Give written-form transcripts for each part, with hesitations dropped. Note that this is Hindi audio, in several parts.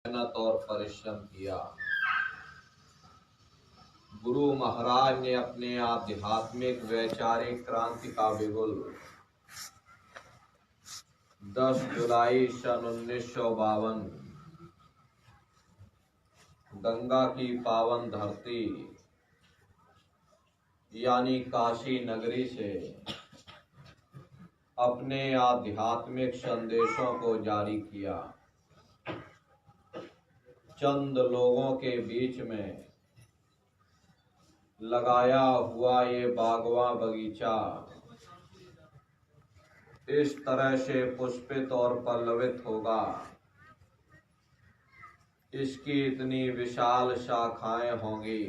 मेहनत और परिश्रम किया। गुरु महाराज ने अपने आध्यात्मिक वैचारिक क्रांति का बिगुल 10 जुलाई सन 1952 गंगा की पावन धरती यानी काशी नगरी से अपने आध्यात्मिक संदेशों को जारी किया। चंद लोगों के बीच में लगाया हुआ ये बागवां बगीचा इस तरह से पुष्पित और पल्लवित होगा, इसकी इतनी विशाल शाखाएं होंगी,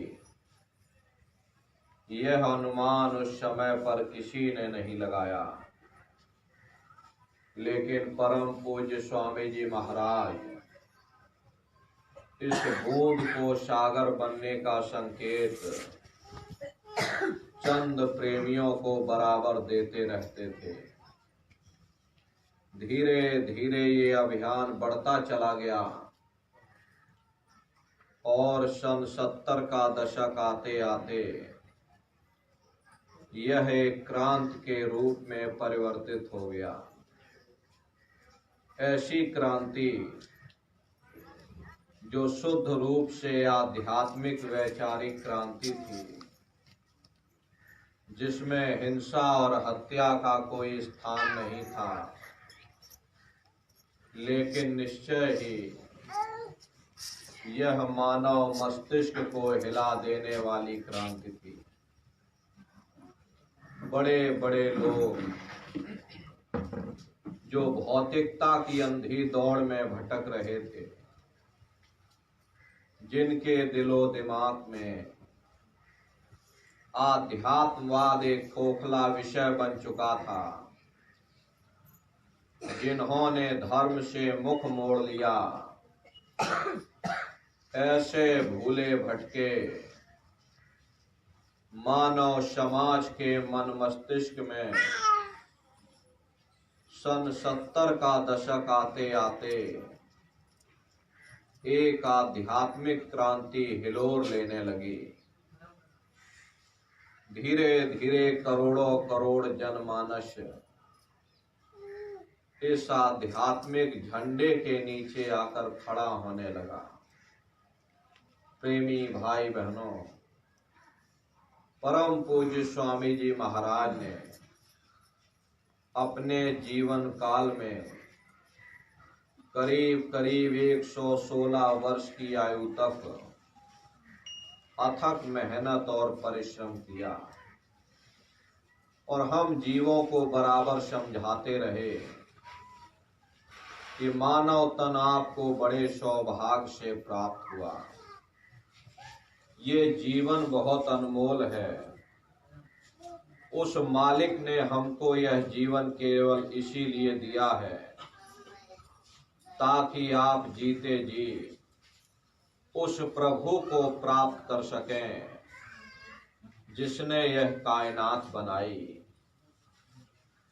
यह अनुमान उस समय पर किसी ने नहीं लगाया। लेकिन परम पूज्य स्वामी जी महाराज इस बूंद को सागर बनने का संकेत चंद प्रेमियों को बराबर देते रहते थे। धीरे धीरे ये अभियान बढ़ता चला गया और सन 70 का दशक आते आते यह एक क्रांति के रूप में परिवर्तित हो गया। ऐसी क्रांति जो शुद्ध रूप से आध्यात्मिक वैचारिक क्रांति थी, जिसमें हिंसा और हत्या का कोई स्थान नहीं था, लेकिन निश्चय ही यह मानव मस्तिष्क को हिला देने वाली क्रांति थी। बड़े बड़े लोग जो भौतिकता की अंधी दौड़ में भटक रहे थे, जिनके दिलो दिमाग में आध्यात्मवाद एक खोखला विषय बन चुका था, जिन्होंने धर्म से मुख मोड़ लिया, ऐसे भूले भटके मानव समाज के मन मस्तिष्क में सन 70 का दशक आते आते एक आध्यात्मिक क्रांति हिलोर लेने लगी। धीरे धीरे करोड़ों करोड़ जनमानस इस आध्यात्मिक झंडे के नीचे आकर खड़ा होने लगा। प्रेमी भाई बहनों, परम पूज्य स्वामी जी महाराज ने अपने जीवन काल में करीब करीब 116 वर्ष की आयु तक अथक मेहनत और परिश्रम किया और हम जीवों को बराबर समझाते रहे कि मानव तन आपको बड़े सौभाग्य से प्राप्त हुआ। ये जीवन बहुत अनमोल है। उस मालिक ने हमको यह जीवन केवल इसीलिए दिया है ताकि आप जीते जी उस प्रभु को प्राप्त कर सकें जिसने यह कायनात बनाई।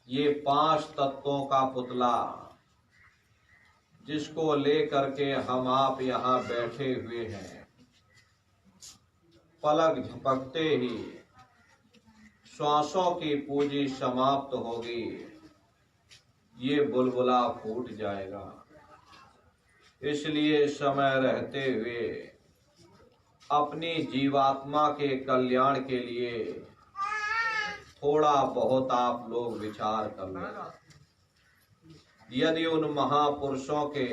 ये 5 तत्वों का पुतला जिसको लेकर के हम आप यहाँ बैठे हुए हैं, पलक झपकते ही श्वासों की पूंजी समाप्त होगी, ये बुलबुला फूट जाएगा। इसलिए समय रहते हुए अपनी जीवात्मा के कल्याण के लिए थोड़ा बहुत आप लोग विचार कर लें। यदि उन महापुरुषों के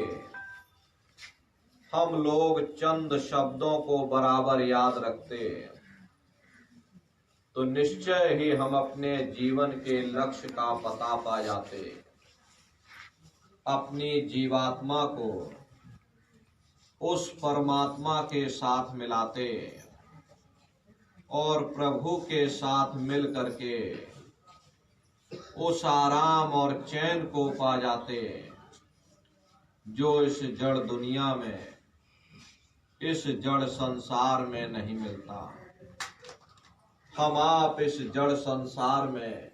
हम लोग चंद शब्दों को बराबर याद रखते तो निश्चय ही हम अपने जीवन के लक्ष्य का पता पा जाते, अपनी जीवात्मा को उस परमात्मा के साथ मिलाते और प्रभु के साथ मिल करके उस आराम और चैन को पा जाते जो इस जड़ दुनिया में, इस जड़ संसार में नहीं मिलता। हम आप इस जड़ संसार में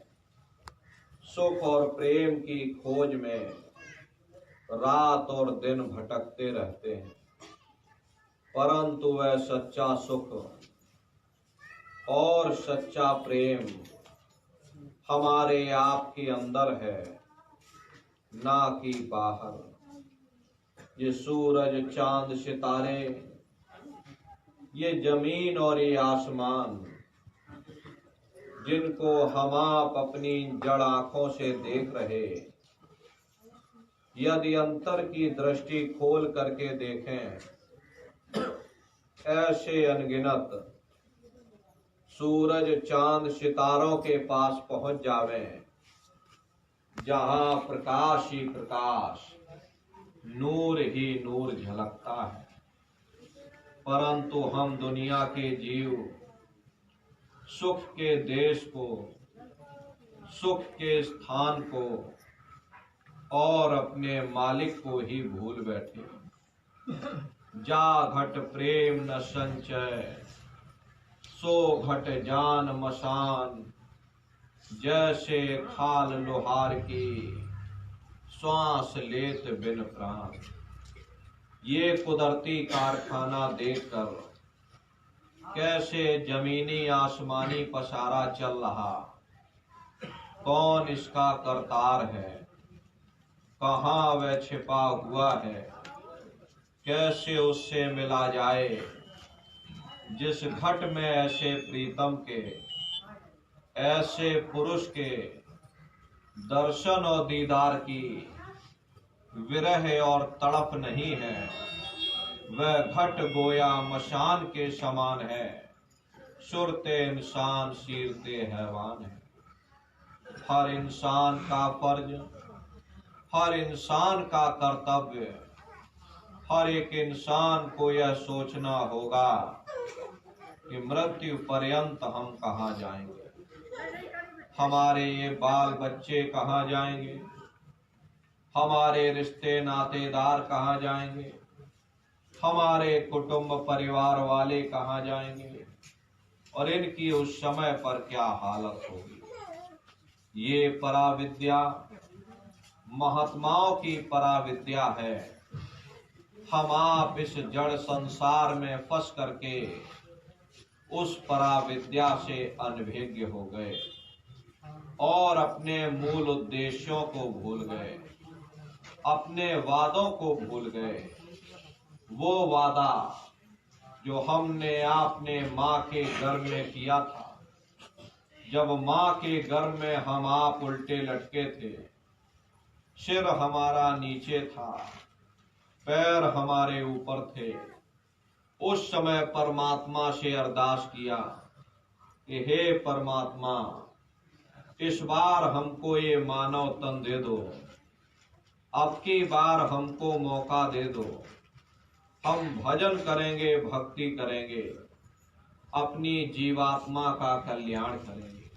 सुख और प्रेम की खोज में रात और दिन भटकते रहते हैं। परंतु वह सच्चा सुख और सच्चा प्रेम हमारे आप के अंदर है, ना कि बाहर। ये सूरज चांद सितारे, ये जमीन और ये आसमान, जिनको हम आप अपनी जड़ आंखों से देख रहे, यदि अंतर की दृष्टि खोल करके देखें, ऐसे अनगिनत सूरज चांद सितारों के पास पहुंच जावें, जहां प्रकाश ही प्रकाश, नूर ही नूर झलकता है। परंतु हम दुनिया के जीव सुख के देश को, सुख के स्थान को और अपने मालिक को ही भूल बैठे। जा घट प्रेम न संचय, सो घट जान मसान, जैसे खाल लोहार की, श्वास लेत बिन प्राण। ये कुदरती कारखाना देखकर कैसे जमीनी आसमानी पसारा चल रहा, कौन इसका करतार है, कहाँ वह छिपा हुआ है, कैसे उससे मिला जाए। जिस घट में ऐसे प्रीतम के, ऐसे पुरुष के दर्शन और दीदार की विरह और तड़प नहीं है, वह घट गोया मशान के समान है, सुरते इंसान सीरते हैवान है। हर इंसान का फर्ज, हर इंसान का कर्तव्य, हर एक इंसान को यह सोचना होगा कि मृत्यु पर्यंत हम कहाँ जाएंगे, हमारे ये बाल बच्चे कहाँ जाएंगे, हमारे रिश्ते नातेदार कहाँ जाएंगे, हमारे कुटुंब परिवार वाले कहाँ जाएंगे, और इनकी उस समय पर क्या हालत होगी। ये पराविद्या महात्माओं की पराविद्या है। हम आप इस जड़ संसार में फंस करके उस पराविद्या से अनभिज्ञ हो गए और अपने मूल उद्देश्यों को भूल गए, अपने वादों को भूल गए। वो वादा जो हमने आपने माँ के गर्भ में किया था, जब माँ के गर्भ में हम आप उल्टे लटके थे, सिर हमारा नीचे था, पैर हमारे ऊपर थे, उस समय परमात्मा से अरदास किया कि हे परमात्मा, इस बार हमको ये मानव तन दे दो, अब की बार हमको मौका दे दो, हम भजन करेंगे, भक्ति करेंगे, अपनी जीवात्मा का कल्याण करेंगे।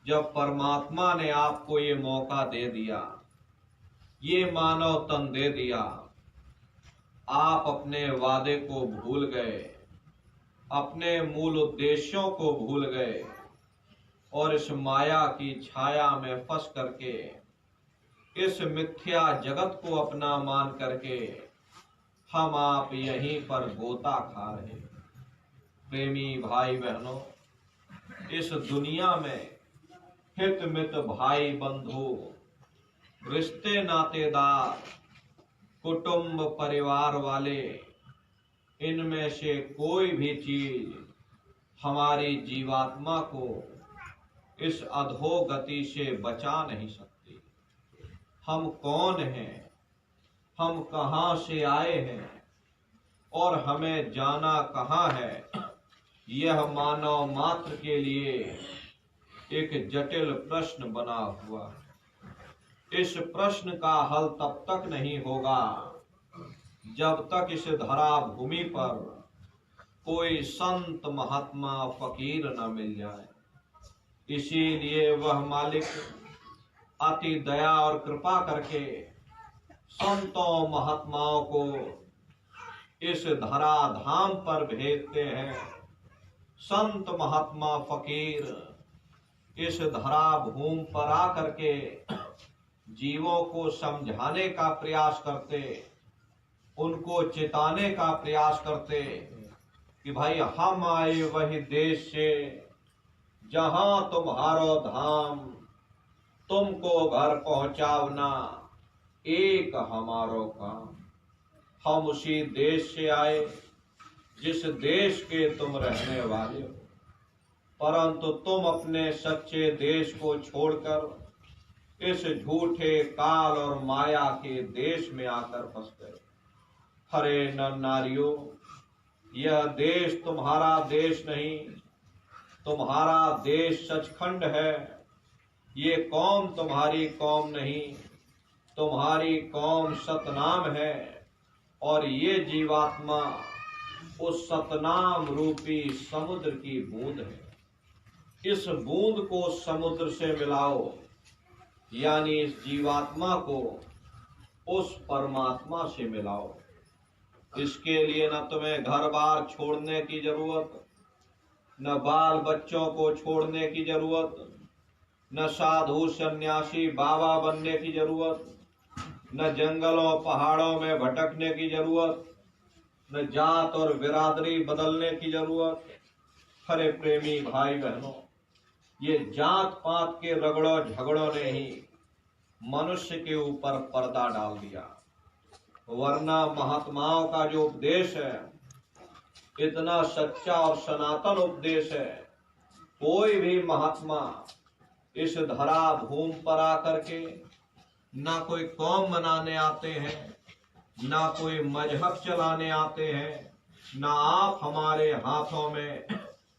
जब परमात्मा ने आपको ये मौका दे दिया, ये मानव तन दे दिया, आप अपने वादे को भूल गए, अपने मूल उद्देश्यों को भूल गए और इस माया की छाया में फंस करके, इस मिथ्या जगत को अपना मान करके हम आप यहीं पर गोता खा रहे। प्रेमी भाई बहनों, इस दुनिया में हित मित भाई बंधु, रिश्ते नातेदार, कुटुंब परिवार वाले, इनमें से कोई भी चीज हमारी जीवात्मा को इस अधोगति से बचा नहीं सकती। हम कौन हैं, हम कहाँ से आए हैं और हमें जाना कहाँ है, यह मानव मात्र के लिए एक जटिल प्रश्न बना हुआ। इस प्रश्न का हल तब तक नहीं होगा जब तक इस धरा भूमि पर कोई संत महात्मा फकीर न मिल जाए। इसीलिए वह मालिक अति दया और कृपा करके संतों महात्माओं को इस धरा धाम पर भेजते हैं। संत महात्मा फकीर इस धरा भूमि पर आकर के जीवों को समझाने का प्रयास करते, उनको चिताने का प्रयास करते कि भाई हम आए वही देश से जहां तुम्हारो धाम, तुमको घर पहुंचावना एक हमारो काम। हम उसी देश से आए जिस देश के तुम रहने वाले हो, परंतु तुम अपने सच्चे देश को छोड़कर इस झूठे काल और माया के देश में आकर फंस गए। हरे नर नारियों, यह देश तुम्हारा देश नहीं, तुम्हारा देश सचखंड है। ये कौम तुम्हारी कौम नहीं, तुम्हारी कौम सतनाम है। और ये जीवात्मा उस सतनाम रूपी समुद्र की बूंद है। इस बूंद को समुद्र से मिलाओ, यानी इस जीवात्मा को उस परमात्मा से मिलाओ। इसके लिए न तुम्हें घर बार छोड़ने की जरूरत, न बाल बच्चों को छोड़ने की जरूरत, न साधु सन्यासी बाबा बनने की जरूरत, न जंगलों पहाड़ों में भटकने की जरूरत, न जात और बिरादरी बदलने की जरूरत। हरे प्रेमी भाई बहनों, ये जात पात के रगड़ों झगड़ों ने ही मनुष्य के ऊपर पर्दा डाल दिया, वरना महात्माओं का जो उपदेश है इतना सच्चा और सनातन उपदेश है। कोई भी महात्मा इस धरा भूमि पर आकर के ना कोई कौम बनाने आते हैं, ना कोई मजहब चलाने आते हैं, ना आप हमारे हाथों में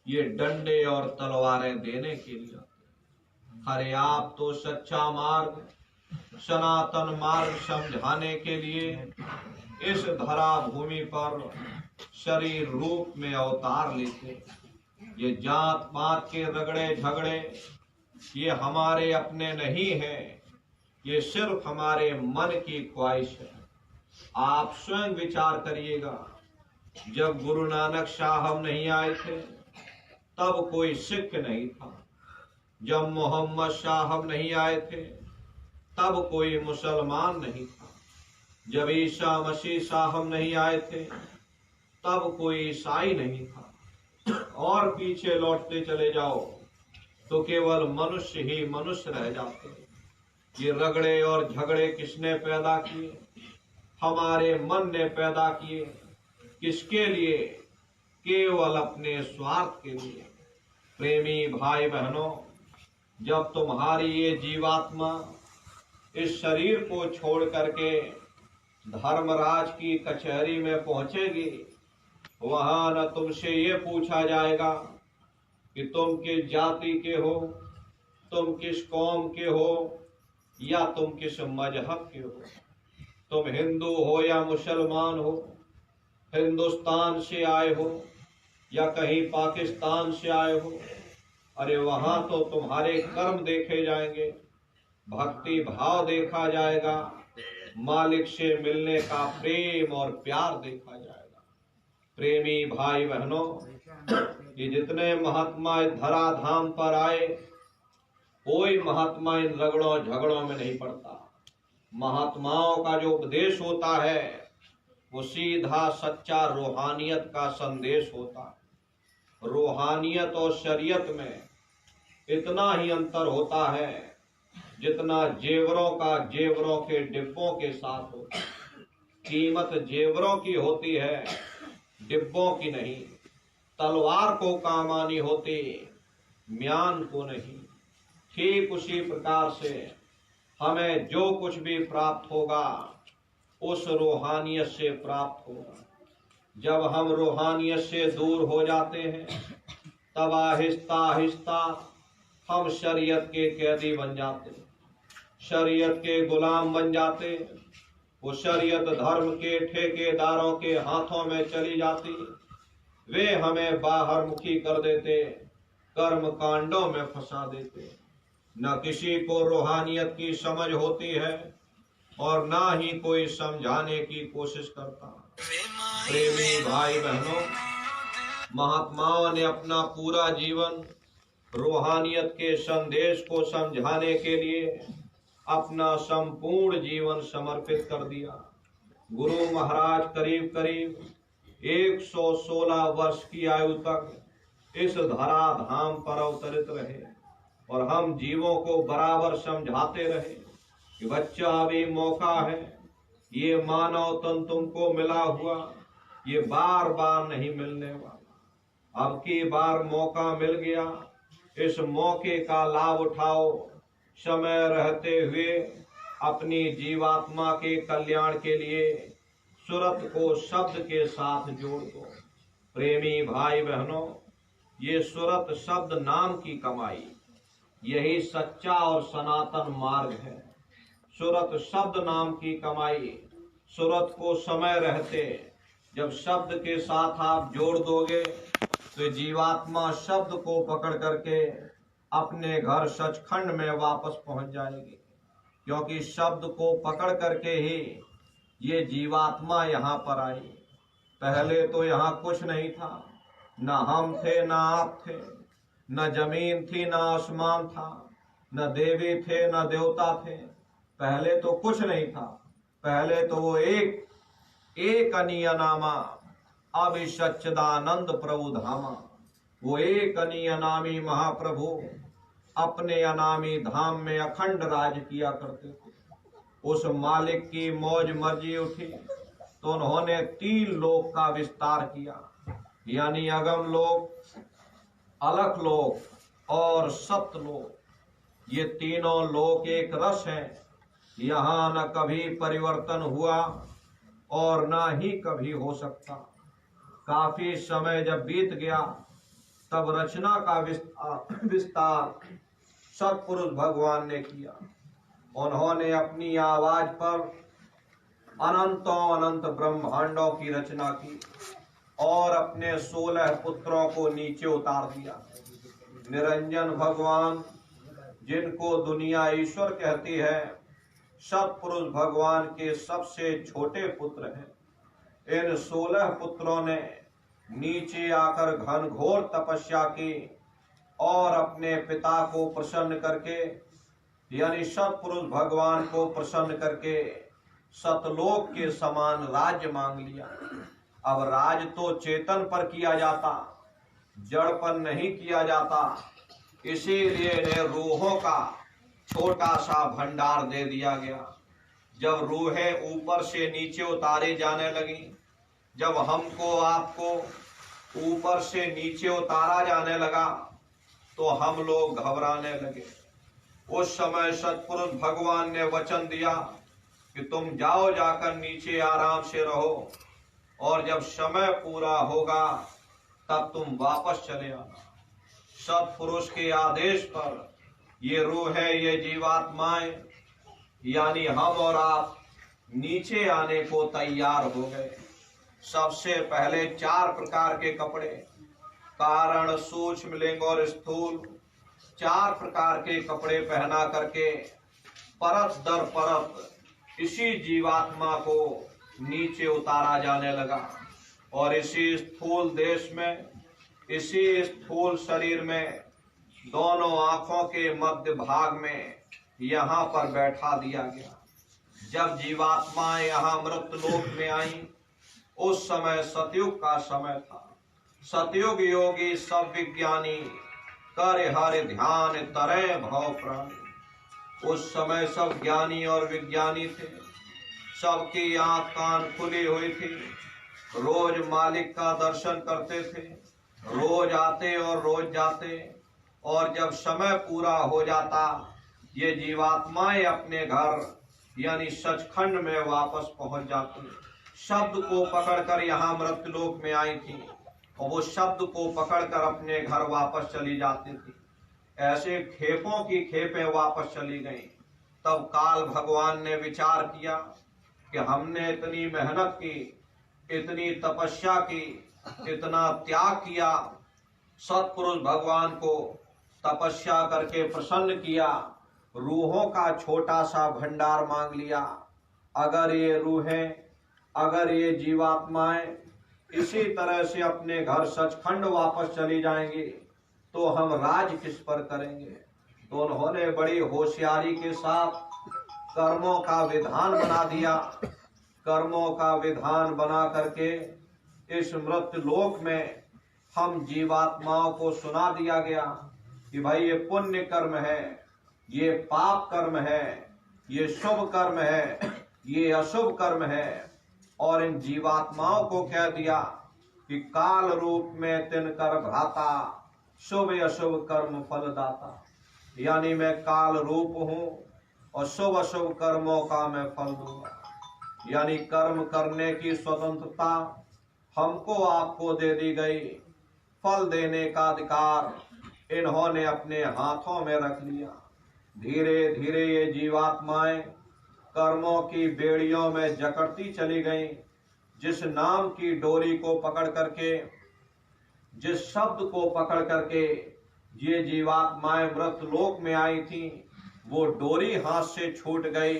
ये डंडे और तलवारें देने के लिए आते। अरे आप तो सच्चा मार्ग, सनातन मार्ग समझाने के लिए इस धरा भूमि पर शरीर रूप में अवतार लेते। ये जात पात के रगड़े झगड़े ये हमारे अपने नहीं है, ये सिर्फ हमारे मन की ख्वाहिश है। आप स्वयं विचार करिएगा, जब गुरु नानक साहब नहीं आए थे तब कोई सिख नहीं था, जब मोहम्मद साहब नहीं आए थे तब कोई मुसलमान नहीं था, जब ईसा मसीह साहब नहीं आए थे तब कोई ईसाई नहीं था। और पीछे लौटते चले जाओ तो केवल मनुष्य ही मनुष्य रह जाते। ये रगड़े और झगड़े किसने पैदा किए? हमारे मन ने पैदा किए। किसके लिए? केवल अपने स्वार्थ के लिए। प्रेमी भाई बहनों, जब तुम्हारी ये जीवात्मा इस शरीर को छोड़ करके धर्मराज की कचहरी में पहुंचेगी, वहां न तुमसे ये पूछा जाएगा कि तुम किस जाति के हो, तुम किस कौम के हो, या तुम किस मजहब के हो, तुम हिंदू हो या मुसलमान हो, हिंदुस्तान से आए हो या कहीं पाकिस्तान से आए हो। अरे वहां तो तुम्हारे कर्म देखे जाएंगे, भक्ति भाव देखा जाएगा, मालिक से मिलने का प्रेम और प्यार देखा जाएगा। प्रेमी भाई बहनों, ये जितने महात्मा इस धरा धाम पर आए, कोई महात्मा इन रगड़ों झगड़ों में नहीं पड़ता। महात्माओं का जो उपदेश होता है वो सीधा सच्चा रूहानियत का संदेश होता है। रूहानियत और शरीयत में इतना ही अंतर होता है जितना जेवरों का जेवरों के डिब्बों के साथ होता है। कीमत जेवरों की होती है, डिब्बों की नहीं। तलवार को काम आनी होती, म्यान को नहीं। ठीक उसी प्रकार से हमें जो कुछ भी प्राप्त होगा उस रूहानियत से प्राप्त होगा। जब हम रूहानियत से दूर हो जाते हैं तब आहिस्ता आहिस्ता हम शरीयत के कैदी बन जाते, शरीयत के गुलाम बन जाते। वो शरीयत धर्म के ठेकेदारों के हाथों में चली जाती, वे हमें बाहर मुखी कर देते, कर्म कांडों में फंसा देते। न किसी को रूहानियत की समझ होती है और ना ही कोई समझाने की कोशिश करता। प्रेमी भाई बहनों, महात्माओं ने अपना पूरा जीवन रूहानियत के संदेश को समझाने के लिए अपना संपूर्ण जीवन समर्पित कर दिया। गुरु महाराज करीब करीब 116 वर्ष की आयु तक इस धराधाम पर अवतरित रहे और हम जीवों को बराबर समझाते रहे कि बच्चा अभी मौका है, ये मानव तन तुमको मिला हुआ ये बार बार नहीं मिलने वाला। अब की बार मौका मिल गया, इस मौके का लाभ उठाओ। समय रहते हुए अपनी जीवात्मा के कल्याण के लिए सुरत को शब्द के साथ जोड़ दो। प्रेमी भाई बहनों, ये सुरत शब्द नाम की कमाई, यही सच्चा और सनातन मार्ग है। सुरत शब्द नाम की कमाई, सुरत को समय रहते जब शब्द के साथ आप जोड़ दोगे तो जीवात्मा शब्द को पकड़ करके अपने घर सचखंड में वापस पहुंच जाएगी, क्योंकि शब्द को पकड़ करके ही ये जीवात्मा यहाँ पर आई। पहले तो यहाँ कुछ नहीं था, न हम थे न आप थे, न जमीन थी न आसमान था, न देवी थे न देवता थे। पहले तो कुछ नहीं था, पहले तो वो एक अनियनामा अभिसच्चिदानंद प्रभु धामा, वो एक अनियनामी महाप्रभु अपने अनामी धाम में अखंड राज किया करते थे। उस मालिक की मौज मर्जी उठी तो उन्होंने 3 लोक का विस्तार किया, यानी अगम लोक, अलख लोक और सतलोक। ये तीनों लोक एक रस हैं, यहाँ न कभी परिवर्तन हुआ और न ही कभी हो सकता। काफी समय जब बीत गया तब रचना का विस्तार सत्पुरुष भगवान ने किया। उन्होंने अपनी आवाज पर अनंतों अनंत ब्रह्मांडों की रचना की और अपने 16 पुत्रों को नीचे उतार दिया। निरंजन भगवान, जिनको दुनिया ईश्वर कहती है, सत्पुरुष भगवान के सबसे छोटे पुत्र हैं। इन 16 पुत्रों ने नीचे आकर घनघोर तपस्या की और अपने पिता को प्रसन्न करके, यानी सत्पुरुष भगवान को प्रसन्न करके सतलोक के समान राज्य मांग लिया। अब राज तो चेतन पर किया जाता, जड़ पर नहीं किया जाता, इसीलिए इन्हें रूहों का छोटा सा भंडार दे दिया गया। जब रूहें ऊपर से नीचे उतारी जाने लगी, जब हमको आपको ऊपर से नीचे उतारा जाने लगा तो हम लोग घबराने लगे। उस समय सत्पुरुष भगवान ने वचन दिया कि तुम जाओ, जाकर नीचे आराम से रहो और जब समय पूरा होगा तब तुम वापस चले आना। सत्पुरुष के आदेश पर ये रूहें, ये जीवात्माएं, यानी हम और आप नीचे आने को तैयार हो गए। सबसे पहले 4 प्रकार के कपड़े, कारण, सूक्ष्म, लिंग और स्थूल, 4 प्रकार के कपड़े पहना करके परत दर परत इसी जीवात्मा को नीचे उतारा जाने लगा। और इसी स्थूल देश में, इसी स्थूल शरीर में, दोनों आंखों के मध्य भाग में यहाँ पर बैठा दिया गया। जब जीवात्माएं यहाँ मृतलोक में आई, उस समय सतयुग का समय था। सतयुग योगी सब विज्ञानी करे हरि ध्यान तरे भव प्राणी। उस समय सब ज्ञानी और विज्ञानी थे, सबकी आंख कान खुली हुई थी, रोज मालिक का दर्शन करते थे, रोज आते और रोज जाते। और जब समय पूरा हो जाता, ये जीवात्माएं अपने घर यानी सचखंड में वापस पहुंच जाती। शब्द को पकड़कर यहाँ मृत्युलोक में आई थी और वो शब्द को पकड़कर अपने घर वापस चली जाती थी। ऐसे खेपों की खेपें वापस चली गईं। तब काल भगवान ने विचार किया कि हमने इतनी मेहनत की, इतनी तपस्या की, इतना त्याग किया, सत्पुरुष भगवान को तपस्या करके प्रसन्न किया, रूहों का छोटा सा भंडार मांग लिया। अगर ये रूहें, अगर ये जीवात्माएं इसी तरह से अपने घर सचखंड वापस चली जाएंगी तो हम राज किस पर करेंगे। तो उन्होंने बड़ी होशियारी के साथ कर्मों का विधान बना दिया। कर्मों का विधान बना करके इस मृत्यु लोक में हम जीवात्माओं को सुना दिया गया कि भाई ये पुण्य कर्म है, ये पाप कर्म है, ये शुभ कर्म है, ये अशुभ कर्म है। और इन जीवात्माओं को कह दिया कि काल रूप में तिनकर भ्राता, शुभ अशुभ कर्म फलदाता। यानी मैं काल रूप हूं और शुभ अशुभ कर्मों का मैं फल दूंगा। यानी कर्म करने की स्वतंत्रता हमको आपको दे दी गई, फल देने का अधिकार इन्होंने अपने हाथों में रख लिया। धीरे धीरे ये जीवात्माएं कर्मों की बेड़ियों में जकड़ती चली गईं। जिस नाम की डोरी को पकड़ करके, जिस शब्द को पकड़ करके ये जीवात्माएं मृतलोक में आई थी, वो डोरी हाथ से छूट गई।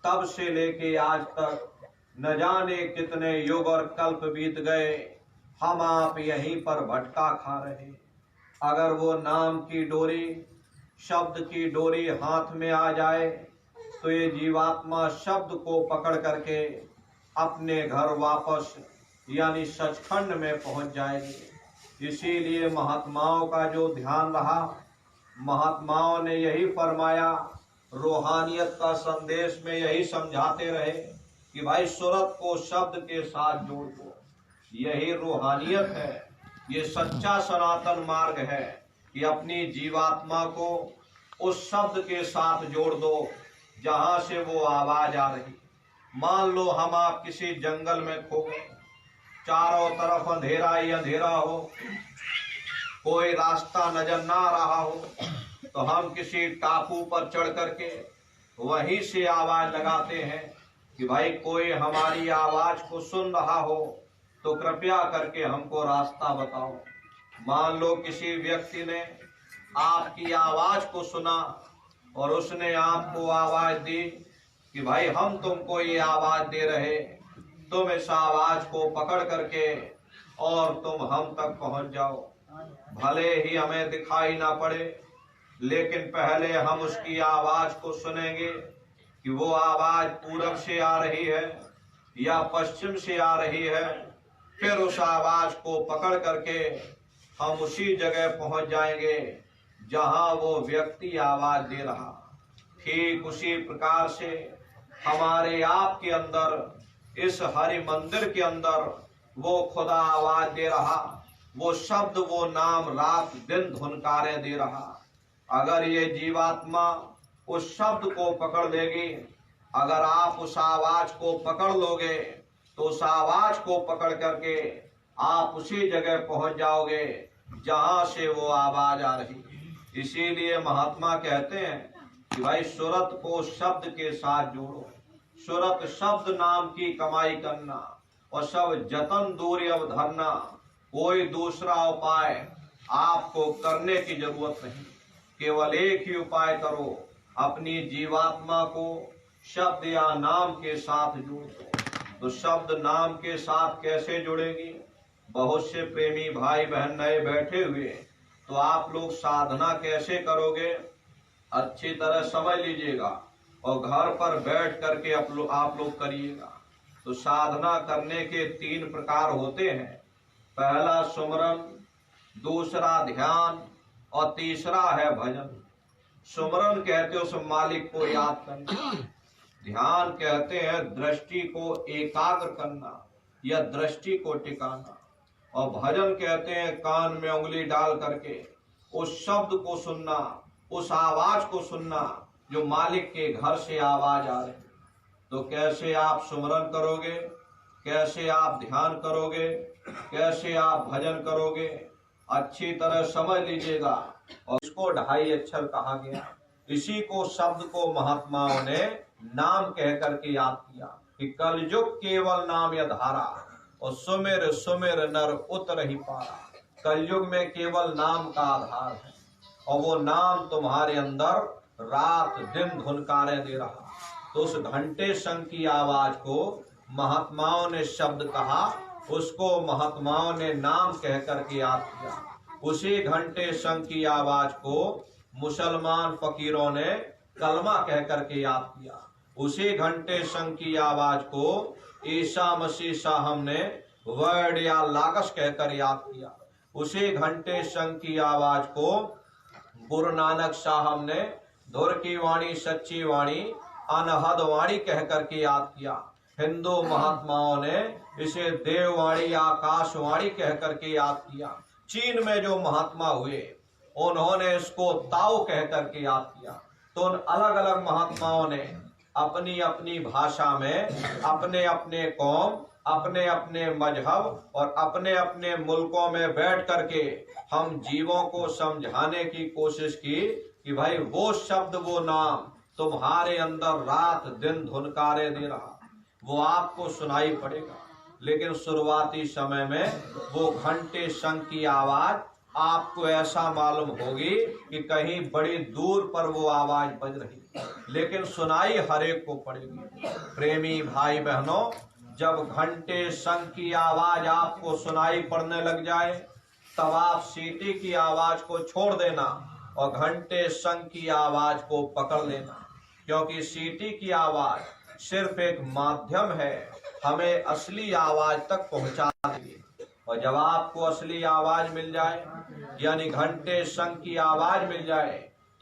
तब से लेके आज तक न जाने कितने युग और कल्प बीत गए, हम आप यहीं पर भटका खा रहे। अगर वो नाम की डोरी, शब्द की डोरी हाथ में आ जाए तो ये जीवात्मा शब्द को पकड़ करके अपने घर वापस यानी सचखंड में पहुंच जाएगी। इसीलिए महात्माओं का जो ध्यान रहा, महात्माओं ने यही फरमाया, रूहानियत का संदेश में यही समझाते रहे कि भाई सूरत को शब्द के साथ जोड़ दो। यही रूहानियत है, ये सच्चा सनातन मार्ग है कि अपनी जीवात्मा को उस शब्द के साथ जोड़ दो जहां से वो आवाज आ रही। मान लो हम आप किसी जंगल में खो गए, चारों तरफ अंधेरा ही अंधेरा हो, कोई रास्ता नजर ना रहा हो, तो हम किसी टापू पर चढ़ करके वहीं से आवाज लगाते हैं कि भाई कोई हमारी आवाज को सुन रहा हो तो कृपया करके हमको रास्ता बताओ। मान लो किसी व्यक्ति ने आपकी आवाज को सुना और उसने आपको आवाज दी कि भाई हम तुमको ये आवाज दे रहे, तुम इस आवाज को पकड़ करके और तुम हम तक पहुंच जाओ। भले ही हमें दिखाई ना पड़े, लेकिन पहले हम उसकी आवाज को सुनेंगे कि वो आवाज पूरब से आ रही है या पश्चिम से आ रही है। फिर उस आवाज को पकड़ करके हम उसी जगह पहुंच जाएंगे जहां वो व्यक्ति आवाज दे रहा। ठीक उसी प्रकार से हमारे आप के अंदर, इस हरि मंदिर के अंदर वो खुदा आवाज दे रहा, वो शब्द, वो नाम रात दिन धुनकारे दे रहा। अगर ये जीवात्मा उस शब्द को पकड़ लेगी, अगर आप उस आवाज को पकड़ लोगे तो उस आवाज को पकड़ करके आप उसी जगह पहुंच जाओगे जहां से वो आवाज आ रही। इसीलिए महात्मा कहते हैं कि भाई सूरत को शब्द के साथ जोड़ो। सूरत शब्द नाम की कमाई करना और सब जतन दूरी अब धरना। कोई दूसरा उपाय आपको करने की जरूरत नहीं, केवल एक ही उपाय करो, अपनी जीवात्मा को शब्द या नाम के साथ जोड़ दो। तो शब्द नाम के साथ कैसे जुड़ेगी? बहुत से प्रेमी भाई बहन नए बैठे हुए, तो आप लोग साधना कैसे करोगे अच्छी तरह समझ लीजिएगा और घर पर बैठ करके आप लोग करिएगा। तो साधना करने के 3 प्रकार होते हैं। पहला सुमरन, दूसरा ध्यान और तीसरा है भजन। सुमरन कहते हैं उस मालिक को याद करना, ध्यान कहते हैं दृष्टि को एकाग्र करना या दृष्टि को टिकाना, और भजन कहते हैं कान में उंगली डाल करके उस शब्द को सुनना, उस आवाज को सुनना जो मालिक के घर से आवाज आ रही। तो कैसे आप सुमरन करोगे, कैसे आप ध्यान करोगे, कैसे आप भजन करोगे, अच्छी तरह समझ लीजिएगा। और इसको 2.5 अक्षर कहा गया। इसी को शब्द को महात्माओं ने नाम कह करके याद किया कि कलयुग केवल नाम या धारा, और सुमिर सुमिर नर उतर ही पारा। कलयुग में केवल नाम का आधार है और वो नाम तुम्हारे अंदर रात दिन धुनकारे दे रहा। तो उस घंटे शंख की आवाज को महात्माओं ने शब्द कहा, उसको महात्माओं ने नाम कह करके याद किया। उसी घंटे शंख की आवाज को मुसलमान फकीरों ने कलमा कह करके याद किया। उसी घंटे शंख की आवाज को ईसा मसीह साहब ने वर्ड या लागस कहकर याद किया। उसी घंटे शंख की आवाज को गुरु नानक साहब ने धुर की वाणी, सच्ची वाणी, अनहद वाणी कहकर के याद किया। हिंदू महात्माओं ने इसे देववाणी, आकाशवाणी कहकर के याद किया। चीन में जो महात्मा हुए उन्होंने इसको ताओ कहकर के याद किया। तो उन अलग अलग महात्माओं ने अपनी अपनी भाषा में अपने अपने कौम, अपने अपने मजहब और अपने अपने मुल्कों में बैठ करके हम जीवों को समझाने की कोशिश की कि भाई वो शब्द, वो नाम तुम्हारे अंदर रात दिन धुनकारे दे रहा, वो आपको सुनाई पड़ेगा। लेकिन शुरुआती समय में वो घंटे शंख की आवाज आपको ऐसा मालूम होगी कि कहीं बड़ी दूर पर वो आवाज बज रही, लेकिन सुनाई हर एक को पड़ेगी। प्रेमी भाई बहनों, जब घंटे शंख की आवाज आपको सुनाई पड़ने लग जाए तब आप सीटी की आवाज को छोड़ देना और घंटे शंख की आवाज को पकड़ लेना, क्योंकि सीटी की आवाज सिर्फ एक माध्यम है, हमें असली आवाज तक पहुंचा देगी। और जब आपको असली आवाज मिल जाए, यानी घंटे शंख की आवाज मिल जाए,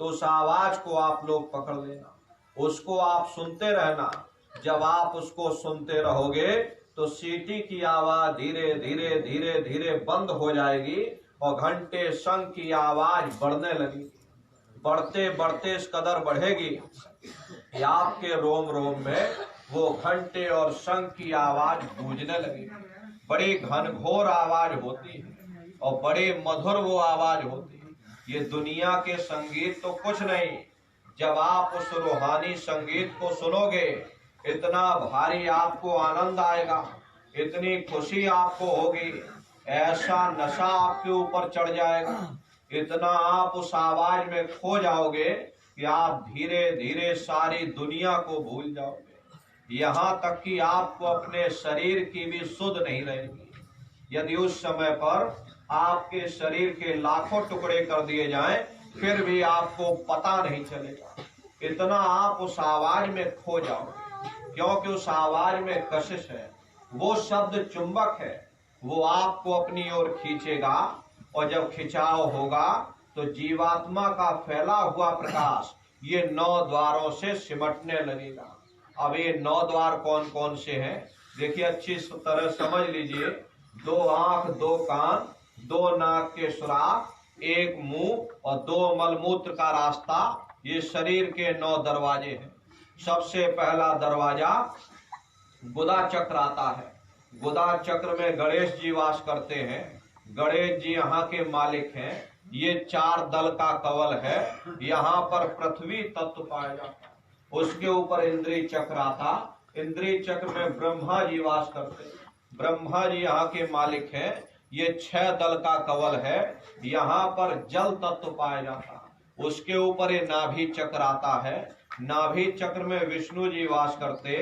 तो उस आवाज को आप लोग पकड़ लेना, उसको आप सुनते रहना। जब आप उसको सुनते रहोगे तो सीटी की आवाज धीरे धीरे धीरे धीरे बंद हो जाएगी और घंटे शंख की आवाज बढ़ने लगेगी। बढ़ते बढ़ते इस कदर बढ़ेगी कि आपके रोम रोम में वो घंटे और शंख की आवाज गूंजने लगेगी। बड़ी घनघोर आवाज होती है और बड़ी मधुर वो आवाज होती है। ये दुनिया के संगीत तो कुछ नहीं, जब आप उस रूहानी संगीत को सुनोगे इतना भारी आपको आनंद आएगा, इतनी खुशी आपको होगी, ऐसा नशा आपके ऊपर चढ़ जाएगा, इतना आप उस आवाज में खो जाओगे कि आप धीरे धीरे सारी दुनिया को भूल जाओगे। यहाँ तक कि आपको अपने शरीर की भी सुध नहीं रहेगी। यदि उस समय पर आपके शरीर के लाखों टुकड़े कर दिए जाएं, फिर भी आपको पता नहीं चलेगा, इतना आप उस आवाज में खो जाओगे। क्योंकि उस आवाज में कशिश है, वो शब्द चुंबक है, वो आपको अपनी ओर खींचेगा और जब खिंचाव होगा तो जीवात्मा का फैला हुआ प्रकाश ये 9 द्वारों से सिमटने लगेगा। अब ये 9 द्वार कौन कौन से हैं? देखिए, अच्छी तरह समझ लीजिए। 2 आंख, 2 कान, 2 नाक के सुराख, 1 मुंह और 2 मलमूत्र का रास्ता, ये शरीर के 9 दरवाजे हैं। सबसे पहला दरवाजा गुदा चक्र आता है। गुदा चक्र में गणेश जी वास करते हैं। गणेश जी यहाँ के मालिक हैं। ये 4 दल का कवल है, यहाँ पर पृथ्वी तत्व पाया जाता है। उसके ऊपर इंद्रिय चक्र आता, इंद्रिय चक्र में ब्रह्मा जी वास करते हैं। ब्रह्मा जी यहाँ के मालिक हैं। ये 6 दल का कवल है, यहाँ पर जल तत्व पाया जाता है। उसके ऊपर ये नाभि चक्र आता है। नाभि चक्र में विष्णु जी वास करते,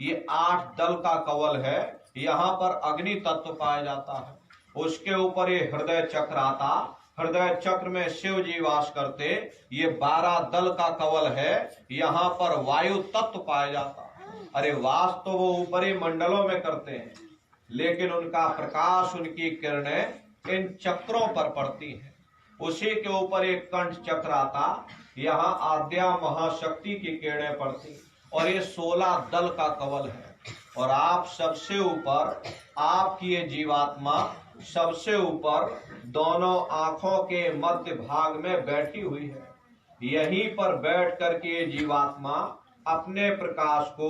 ये 8 दल का कवल है, यहाँ पर अग्नि तत्व पाया जाता है। उसके ऊपर ये हृदय चक्र आता, हृदय चक्र में शिव जी वास करते, ये 12 दल का कवल है, यहाँ पर वायु तत्व पाया जाता है। अरे वास तो वो ऊपरी मंडलों में करते हैं, लेकिन उनका प्रकाश, उनकी किरणें इन चक्रों पर पड़ती हैं। उसी के ऊपर एक कंठ चक्र आता, यहाँ आद्या महाशक्ति की किरणें पड़ती और ये 16 दल का कवल है। और आप सबसे ऊपर, आपकी ये जीवात्मा सबसे ऊपर दोनों आंखों के मध्य भाग में बैठी हुई है। यहीं पर बैठ करके ये जीवात्मा अपने प्रकाश को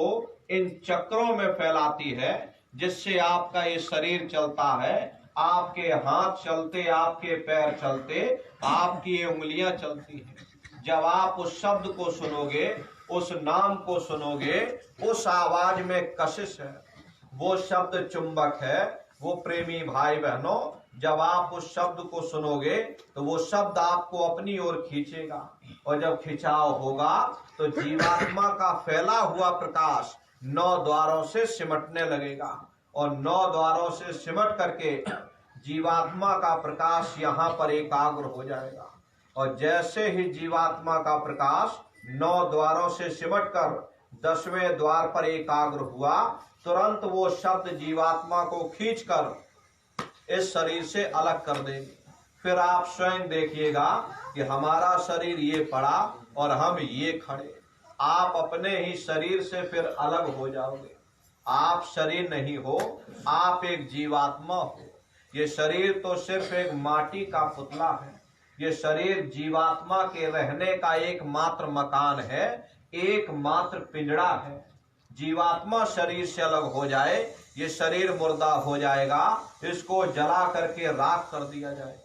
इन चक्रों में फैलाती है, जिससे आपका ये शरीर चलता है, आपके हाथ चलते, आपके पैर चलते, आपकी ये उंगलियां चलती हैं। जब आप उस शब्द को सुनोगे, उस नाम को सुनोगे, उस आवाज में कशिश है, वो शब्द चुंबक है। वो प्रेमी भाई बहनों, जब आप उस शब्द को सुनोगे तो वो शब्द आपको अपनी ओर खींचेगा और जब खिंचाव होगा तो जीवात्मा का फैला हुआ प्रकाश 9 द्वारों से सिमटने लगेगा और 9 द्वारों से सिमट करके जीवात्मा का प्रकाश यहाँ पर एकाग्र हो जाएगा। और जैसे ही जीवात्मा का प्रकाश 9 द्वारों से सिमट कर 10वें द्वार पर एकाग्र हुआ, तुरंत वो शब्द जीवात्मा को खींचकर इस शरीर से अलग कर देंगे। फिर आप स्वयं देखिएगा कि हमारा शरीर ये पड़ा और हम ये खड़े। आप अपने ही शरीर से फिर अलग हो जाओगे। आप शरीर नहीं हो, आप एक जीवात्मा हो। ये शरीर तो सिर्फ एक माटी का पुतला है। ये शरीर जीवात्मा के रहने का एकमात्र मकान है, एकमात्र पिंजड़ा है। जीवात्मा शरीर से अलग हो जाए, ये शरीर मुर्दा हो जाएगा, इसको जला करके राख कर दिया जाएगा।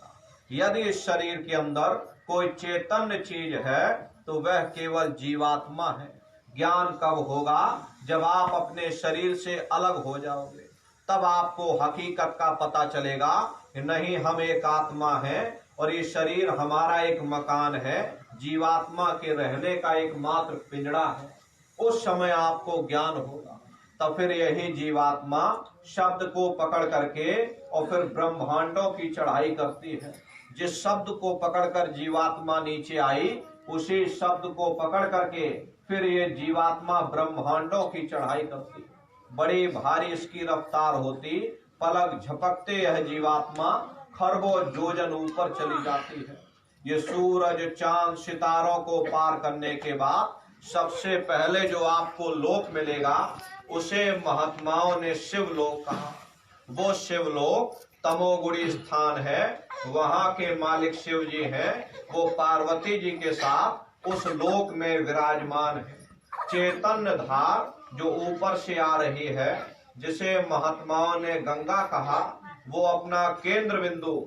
यदि इस शरीर के अंदर कोई चैतन्य चीज है तो वह केवल जीवात्मा है। ज्ञान कब होगा? जब आप अपने शरीर से अलग हो जाओगे, तब आपको हकीकत का पता चलेगा कि नहीं, हम एक आत्मा है और ये शरीर हमारा एक मकान है, जीवात्मा के रहने का एकमात्र पिंजड़ा है। उस समय आपको ज्ञान होगा। तब फिर यही जीवात्मा शब्द को पकड़ करके और फिर ब्रह्मांडों की चढ़ाई करती है। जिस शब्द को पकड़कर जीवात्मा नीचे आई, उसी शब्द को पकड़ करके फिर ये जीवात्मा ब्रह्मांडों की चढ़ाई करती है। बड़ी भारी इसकी रफ्तार होती, पलक झपकते यह जीवात्मा खरबों योजन ऊपर चली जाती है। ये सूरज, चांद, सितारों को पार करने के बाद सबसे पहले जो आपको लोक मिलेगा उसे महात्माओं ने शिवलोक कहा। वो शिवलोक तमोगुणी स्थान है। वहां के मालिक शिव जी हैं। वो पार्वती जी के साथ उस लोक में विराजमान है। चैतन्य धार जो ऊपर से आ रही है, जिसे महात्माओं ने गंगा कहा, वो अपना केंद्र बिंदु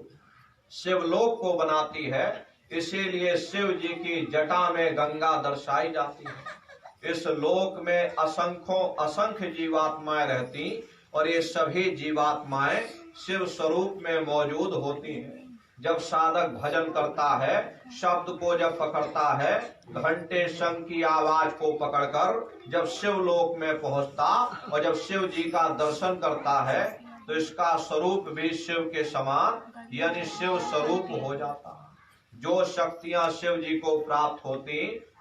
शिवलोक को बनाती है। इसीलिए शिव जी की जटा में गंगा दर्शाई जाती है। इस लोक में असंख्य जीवात्माएं रहती और ये सभी जीवात्माएं शिव स्वरूप में मौजूद होती हैं। जब साधक भजन करता है, शब्द को जब पकड़ता है, घंटे शंख की आवाज को पकड़कर जब शिवलोक में पहुंचता और जब शिव जी का दर्शन करता है, तो इसका स्वरूप भी शिव के समान यानी शिव स्वरूप हो जाता। जो शक्तियां शिव जी को प्राप्त होती,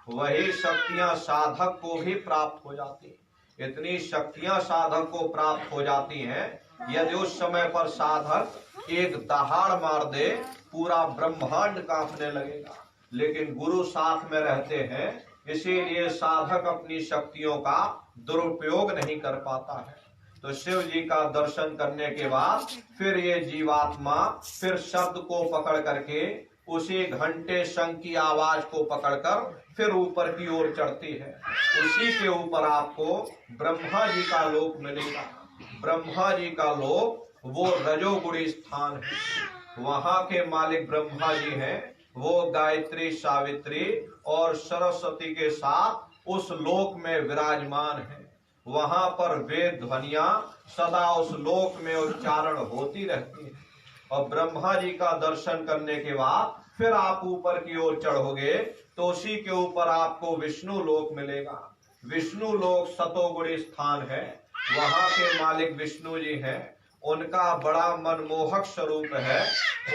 वही शक्तियां साधक को भी प्राप्त हो जाती। इतनी शक्तियां साधक को प्राप्त हो जाती हैं, यदि उस समय पर साधक एक दहाड़ मार दे, पूरा ब्रह्मांड कांपने लगेगा। लेकिन गुरु साथ में रहते हैं, इसीलिए साधक अपनी शक्तियों का दुरुपयोग नहीं कर पाता है। तो शिव जी का दर्शन करने के बाद फिर ये जीवात्मा फिर शब्द को पकड़ करके उसी घंटे शंख की आवाज को पकड़कर फिर ऊपर की ओर चढ़ती है। उसी के ऊपर आपको ब्रह्मा जी का लोक मिलेगा। ब्रह्मा जी का लोक वो रजोगुणी स्थान है। वहां के मालिक ब्रह्मा जी हैं। वो गायत्री, सावित्री और सरस्वती के साथ उस लोक में विराजमान है। वहां पर वेद ध्वनियां सदा उस लोक में उच्चारण होती रहती है। और ब्रह्मा जी का दर्शन करने के बाद फिर आप ऊपर की ओर चढ़ोगे तो उसी के ऊपर आपको विष्णु लोक मिलेगा। विष्णु लोक सतोगुणी स्थान है। वहां के मालिक विष्णु जी हैं। उनका बड़ा मनमोहक स्वरूप है।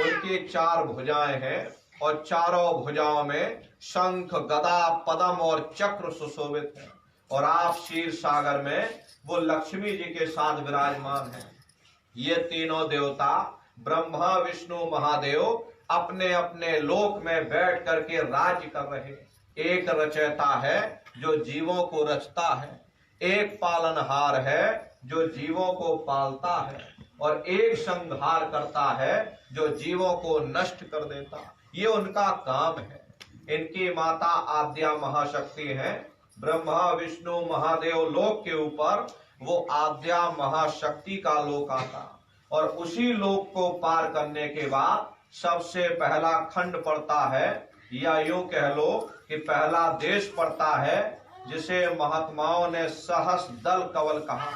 उनकी 4 भुजाएं हैं और चारों भुजाओं में शंख, गदा, पद्म और चक्र सुशोभित है। और आप क्षीर सागर में वो लक्ष्मी जी के साथ विराजमान हैं। ये तीनों देवता ब्रह्मा, विष्णु, महादेव अपने अपने लोक में बैठ करके राज्य कर रहे। एक रचयिता है जो जीवों को रचता है, एक पालनहार है जो जीवों को पालता है, और एक संहार करता है जो जीवों को नष्ट कर देता। ये उनका काम है। इनकी माता आद्या महाशक्ति है। ब्रह्मा, विष्णु, महादेव लोक के यूपर वो आद्या महाशक्ति का लोक आता, और उसी लोक को पार करने के बाद सबसे पहला खंड पड़ता है, या यूं कह लो कि पहला देश पड़ता है, जिसे महात्माओं ने सहस दल कवल कहा।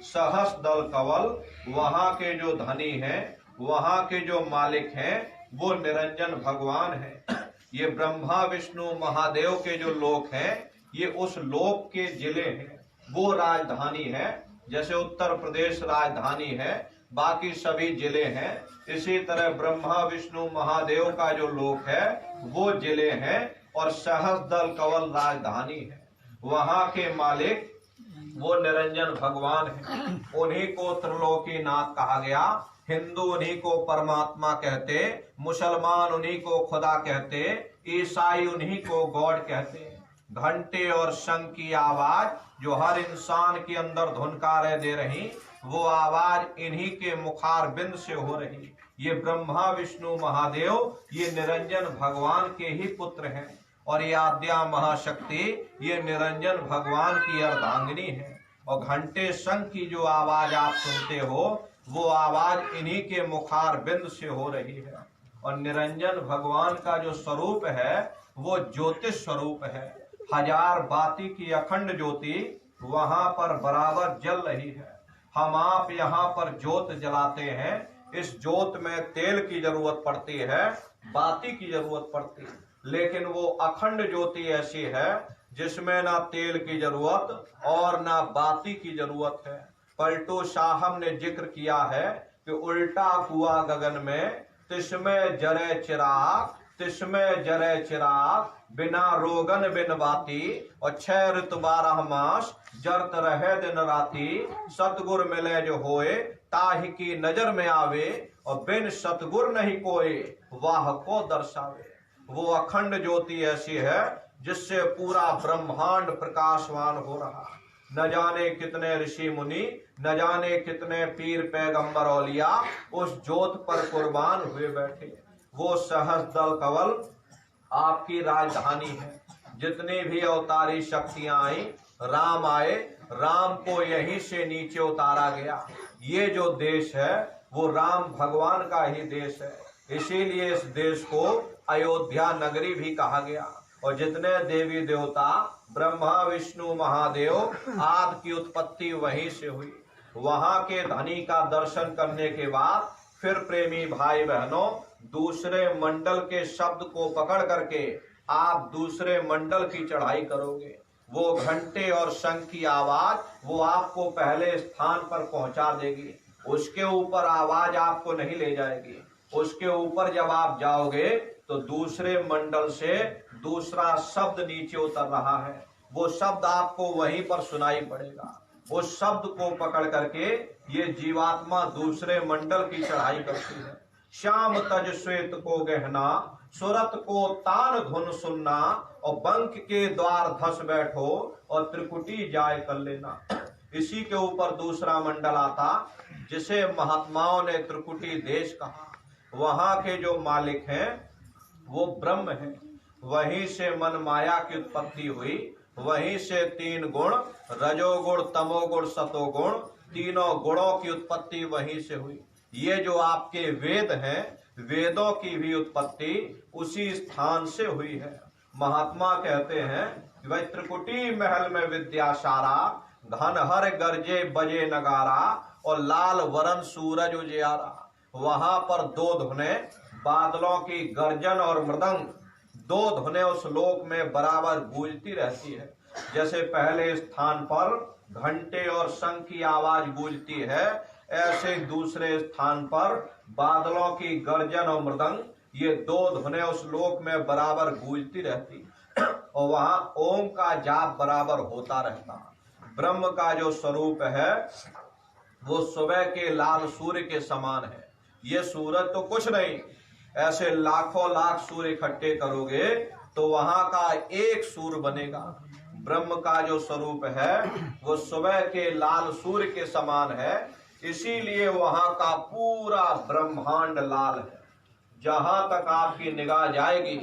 सहस दल कवल वहां के जो धनी हैं, वहां के जो मालिक हैं, वो निरंजन भगवान हैं। ये ब्रह्मा, विष्णु, महादेव के जो लोक हैं, ये उस लोक के जिले हैं। वो राजधानी है। जैसे उत्तर प्रदेश राजधानी है, बाकी सभी जिले हैं, इसी तरह ब्रह्मा, विष्णु, महादेव का जो लोक है वो जिले हैं और सहस्र दल कवल राजधानी है। वहां के मालिक वो निरंजन भगवान है। उन्हीं को त्रिलोकीनाथ कहा गया। हिंदू उन्हीं को परमात्मा कहते, मुसलमान उन्हीं को खुदा कहते, ईसाई उन्हीं को गॉड कहते। घंटे और शंख की आवाज जो हर इंसान के अंदर धुनकारे दे रही, वो आवाज इन्हीं के मुखार बिंद से हो रही। ये ब्रह्मा विष्णु महादेव ये निरंजन भगवान के ही पुत्र हैं। और ये आद्या महाशक्ति ये निरंजन भगवान की अर्धांगिनी है। और घंटे शंख की जो आवाज आप सुनते हो, वो आवाज इन्हीं के मुखार बिंद से हो रही है। और निरंजन भगवान का जो स्वरूप है वो ज्योतिष स्वरूप है। हजार बाती की अखंड ज्योति वहां पर बराबर जल रही है। हम आप यहाँ पर ज्योत जलाते हैं। इस ज्योत में तेल की जरूरत पड़ती है, बाती की जरूरत पड़ती है, लेकिन वो अखंड ज्योति ऐसी है जिसमें ना तेल की जरूरत और ना बाती की जरूरत है। पलटू साहब ने जिक्र किया है कि उल्टा कुआ गगन में तिसमें जरे चिराग, तिसमें जरे चिराग, बिना रोगन बिन बाती, और 6 ऋतु 12 मास जरत रहे दिन राती। सतगुर मिले जो होए ताहि की नजर में आवे, और बिन सतगुर नहीं कोई वाह को दर्शावे। वो अखंड ज्योति ऐसी है जिससे पूरा ब्रह्मांड प्रकाशवान हो रहा। न जाने कितने ऋषि मुनि, न जाने कितने पीर पैगंबर औलिया उस ज्योत पर कुर्बान हुए बैठे। वो सहस्त्रदल कवल आपकी राजधानी है। जितनी भी अवतारी शक्तियां आई, राम आए, राम को यहीं से नीचे उतारा गया। ये जो देश है वो राम भगवान का ही देश है। इसीलिए इस देश को अयोध्या नगरी भी कहा गया। और जितने देवी देवता ब्रह्मा विष्णु महादेव आदि की उत्पत्ति वहीं से हुई। वहां के धनी का दर्शन करने के बाद फिर प्रेमी भाई बहनों दूसरे मंडल के शब्द को पकड़ करके आप दूसरे मंडल की चढ़ाई करोगे। वो घंटे और शंख की आवाज वो आपको पहले स्थान पर पहुंचा देगी। उसके ऊपर आवाज आपको नहीं ले जाएगी। उसके ऊपर जब आप जाओगे तो दूसरे मंडल से दूसरा शब्द नीचे उतर रहा है। वो शब्द आपको वहीं पर सुनाई पड़ेगा। उस शब्द को पकड़ करके ये जीवात्मा दूसरे मंडल की चढ़ाई करती है। श्याम तज श्वेत को गहना, सुरत को तान धुन सुनना, और बंक के द्वार धस बैठो, और त्रिकुटी जाय कर लेना। इसी के ऊपर दूसरा मंडल आता जिसे महात्माओं ने त्रिकुटी देश कहा। वहां के जो मालिक हैं वो ब्रह्म है। वहीं से मन माया की उत्पत्ति हुई। वहीं से 3 गुण रजोगुण तमोगुण सतोगुण, तीनों गुणों की उत्पत्ति वहीं से हुई। ये जो आपके वेद हैं, वेदों की भी उत्पत्ति उसी स्थान से हुई है। महात्मा कहते हैं कि भाई त्रिकुटी महल में विद्या सारा, घन हर गरजे बजे नगारा, और लाल वरन सूरज उजियारा। वहां पर 2 धुने, बादलों की गर्जन और मृदंग, 2 धुने उस लोक में बराबर गूंजती रहती है। जैसे पहले स्थान पर घंटे और शंख की आवाज गूंजती है, ऐसे दूसरे स्थान पर बादलों की गर्जन और मृदंग, ये 2 धुने उस लोक में बराबर गूंजती रहती। और वहां ओम का जाप बराबर होता रहता। ब्रह्म का जो स्वरूप है वो सुबह के लाल सूर्य के समान है। ये सूरज तो कुछ नहीं, ऐसे लाखों लाख सूर्य इकट्ठे करोगे तो वहां का एक सूर्य बनेगा। ब्रह्म का जो स्वरूप है वो सुबह के लाल सूर्य के समान है। इसीलिए वहां का पूरा ब्रह्मांड लाल है। जहां तक आपकी निगाह जाएगी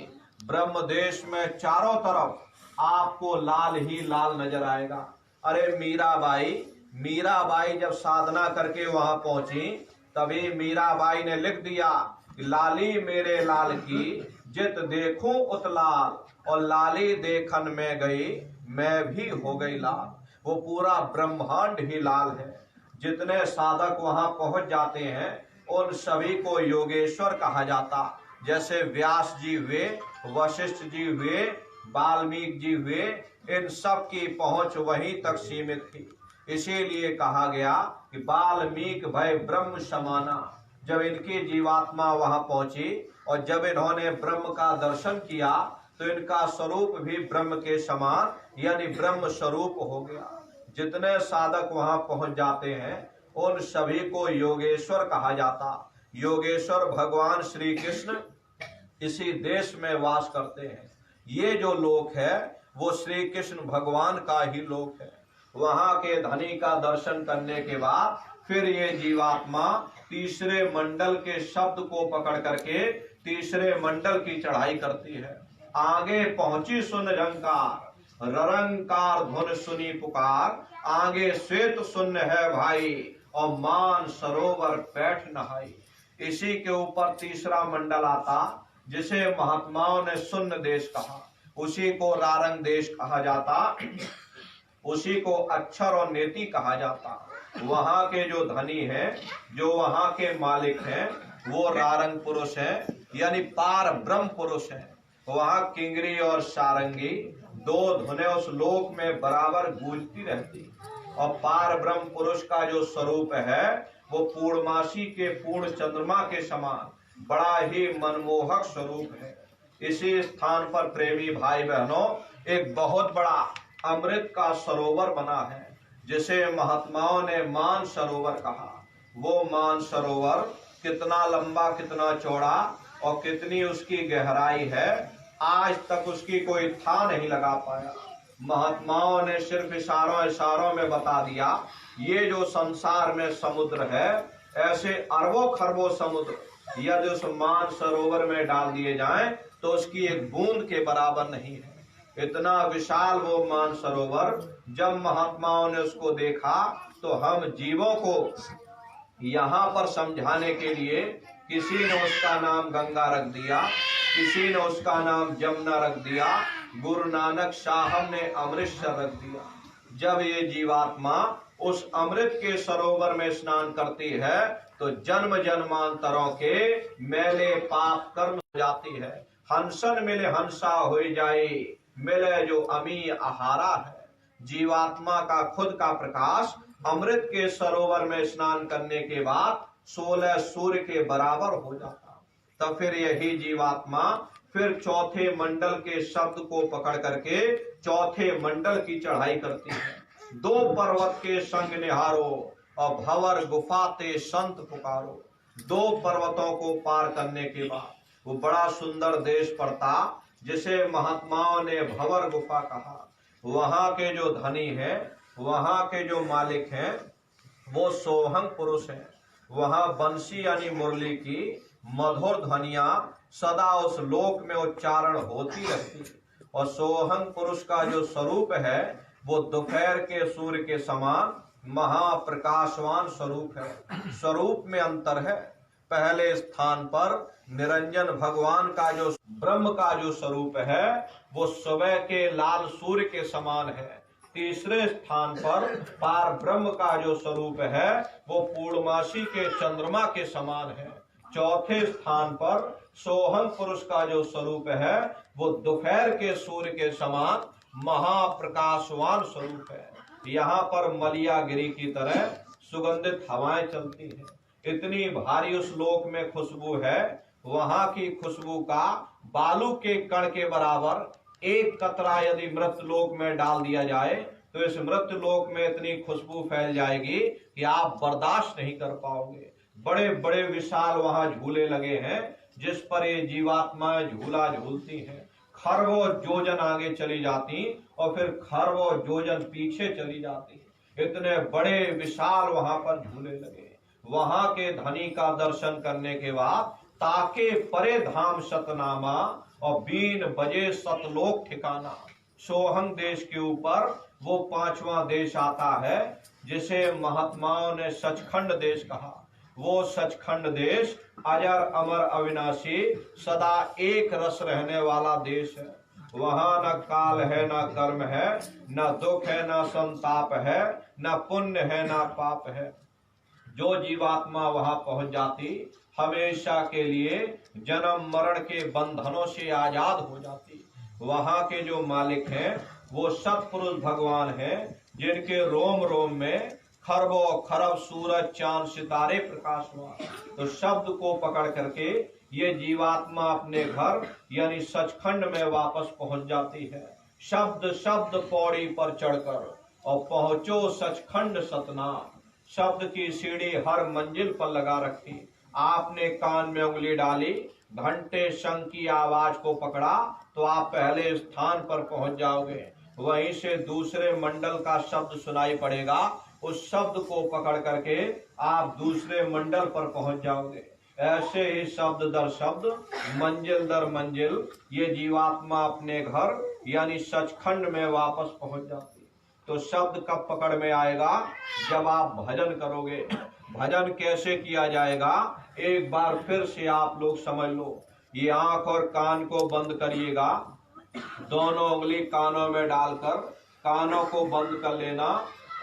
ब्रह्म देश में चारों तरफ आपको लाल ही लाल नजर आएगा। अरे मीराबाई जब साधना करके वहां पहुंची, तभी मीराबाई ने लिख दिया कि लाली मेरे लाल की जित देखूं उतलाल, और लाली देखन में गई मैं भी हो गई लाल। वो पूरा ब्रह्मांड ही लाल है। जितने साधक वहां पहुंच जाते हैं उन सभी को योगेश्वर कहा जाता। जैसे व्यास जी हुए, वशिष्ठ जी हुए, वाल्मीकि जी हुए, इन सब की पहुंच वहीं तक सीमित थी। इसीलिए कहा गया कि वाल्मीकि भय ब्रह्म समाना। जब इनकी जीवात्मा वहां पहुंची और जब इन्होंने ब्रह्म का दर्शन किया तो इनका स्वरूप भी ब्रह्म के समान यानी ब्रह्म स्वरूप हो गया। जितने साधक वहां पहुंच जाते हैं उन सभी को योगेश्वर कहा जाता। योगेश्वर भगवान श्री कृष्ण इसी देश में वास करते हैं। ये जो लोक है वो श्री कृष्ण भगवान का ही लोक है। वहां के धनी का दर्शन करने के बाद फिर ये जीवात्मा तीसरे मंडल के शब्द को पकड़ करके तीसरे मंडल की चढ़ाई करती है। आगे पहुंची सुन रंकार, ररंकार धुन सुनी पुकार, आगे श्वेत शून्य है भाई और मान सरोवर पैठ नहाई। इसी के ऊपर तीसरा मंडल आता जिसे महात्माओं ने शून्य देश कहा, उसी को रारंग देश कहा जाता, उसी को अक्षर और नेति कहा जाता। वहां के जो धनी हैं, जो वहां के मालिक हैं, वो रारंग पुरुष हैं यानी पार ब्रह्म पुरुष हैं। वहां किंगरी और सारंगी दो धुनें उस लोक में बराबर गूंजती रहती और पार ब्रह्म पुरुष का जो स्वरूप है वो पूर्णमासी के पूर्ण चंद्रमा के समान बड़ा ही मनमोहक स्वरूप है। इसी स्थान पर प्रेमी भाई बहनों एक बहुत बड़ा अमृत का सरोवर बना है जिसे महात्माओं ने मान सरोवर कहा। वो मान सरोवर कितना लंबा, कितना चौड़ा और कितनी उसकी गहराई है, आज तक उसकी कोई था नहीं लगा पाया। महात्माओं ने सिर्फ इशारों में बता दिया। ये जो संसार में समुद्र है, ऐसे अरबों खरबों समुद्र यदि उस मान सरोवर में डाल दिए जाएं तो उसकी एक बूंद के बराबर नहीं है। इतना विशाल वो मान सरोवर। जब महात्माओं ने उसको देखा तो हम जीवों को यहाँ पर समझाने के लिए किसी ने उसका नाम गंगा रख दिया, किसी ने उसका नाम जमुना रख दिया, गुरु नानक साहब ने अमृतसर रख दिया। जब ये जीवात्मा उस अमृत के सरोवर में स्नान करती है तो जन्म जन्मांतरों के मेले पाप कर्म हो जाती है। हंसन मिले हंसा हो जाए, मिले जो अमी आहारा है। जीवात्मा का खुद का प्रकाश अमृत के सरोवर में स्नान करने के बाद 16 सूर्य के बराबर हो जाता। तब फिर यही जीवात्मा फिर चौथे मंडल के शब्द को पकड़ करके चौथे मंडल की चढ़ाई करती है। 2 पर्वत के संग निहारो और भंवर गुफा ते संत पुकारो। 2 पर्वतों को पार करने के बाद वो बड़ा सुंदर देश पड़ता जिसे महात्माओं ने भंवर गुफा कहा। वहां के जो धनी हैं, वहां के जो मालिक हैं, वो सोहंग पुरुष हैं। वहां बंसी यानी मुरली की मधुर ध्वनियां सदा उस लोक में उच्चारण होती रहती। और सोहंग पुरुष का जो स्वरूप है वो दोपहर के सूर्य के समान महाप्रकाशवान स्वरूप है। स्वरूप में अंतर है। पहले स्थान पर निरंजन भगवान का जो ब्रह्म का जो स्वरूप है वो सुबह के लाल सूर्य के समान है। तीसरे स्थान पर पार ब्रह्म का जो स्वरूप है वो पूर्णमासी के चंद्रमा के समान है। चौथे स्थान पर सोहंग पुरुष का जो स्वरूप है वो दोपहर के सूर्य के समान महाप्रकाशवान स्वरूप है। यहाँ पर मलियागिरी की तरह सुगंधित हवाएं चलती हैं। इतनी भारी उस लोक में खुशबू है, वहां की खुशबू का बालू के कण के बराबर एक कतरा यदि मृत लोक में डाल दिया जाए तो इस मृत लोक में इतनी खुशबू फैल जाएगी कि आप बर्दाश्त नहीं कर पाओगे। बड़े बड़े विशाल वहां झूले लगे हैं जिस पर ये जीवात्माएं झूला झूलती हैं। खरबों योजन आगे चली जाती और फिर खरबों योजन पीछे चली जाती। इतने बड़े विशाल वहां पर झूले लगे। वहां के धनी का दर्शन करने के बाद ताके परे धाम सतनामा और बीन बजे सतलोक ठिकाना। सोहंग देश के ऊपर वो 5वां देश आता है जिसे महात्माओं ने सचखंड देश कहा। वो सचखंड देश अजर अमर अविनाशी सदा एक रस रहने वाला देश है। वहां न काल है, न कर्म है, न दुख है, न संताप है, न पुण्य है, न पाप है। जो जीवात्मा वहां पहुंच जाती हमेशा के लिए जन्म मरण के बंधनों से आजाद हो जाती। वहां के जो मालिक हैं वो सत्पुरुष भगवान हैं जिनके रोम रोम में खरबों खरब सूरज चांद सितारे प्रकाशमान। तो शब्द को पकड़ करके ये जीवात्मा अपने घर यानी सचखंड में वापस पहुंच जाती है। शब्द शब्द पौड़ी पर चढ़कर और पहुंचो सचखंड सतनाम। शब्द की सीढ़ी हर मंजिल पर लगा रखी। आपने कान में उंगली डाली, घंटे शंख की आवाज को पकड़ा तो आप पहले स्थान पर पहुंच जाओगे। वहीं से दूसरे मंडल का शब्द सुनाई पड़ेगा, उस शब्द को पकड़ करके आप दूसरे मंडल पर पहुंच जाओगे। ऐसे ही शब्द दर शब्द, मंजिल दर मंजिल ये जीवात्मा अपने घर यानी सचखंड में वापस पहुंच जाती। तो शब्द कब पकड़ में आएगा? जब आप भजन करोगे। भजन कैसे किया जाएगा? एक बार फिर से आप लोग समझ लो। ये आंख और कान को बंद करिएगा, दोनों उंगली कानों में डालकर कानों को बंद कर लेना।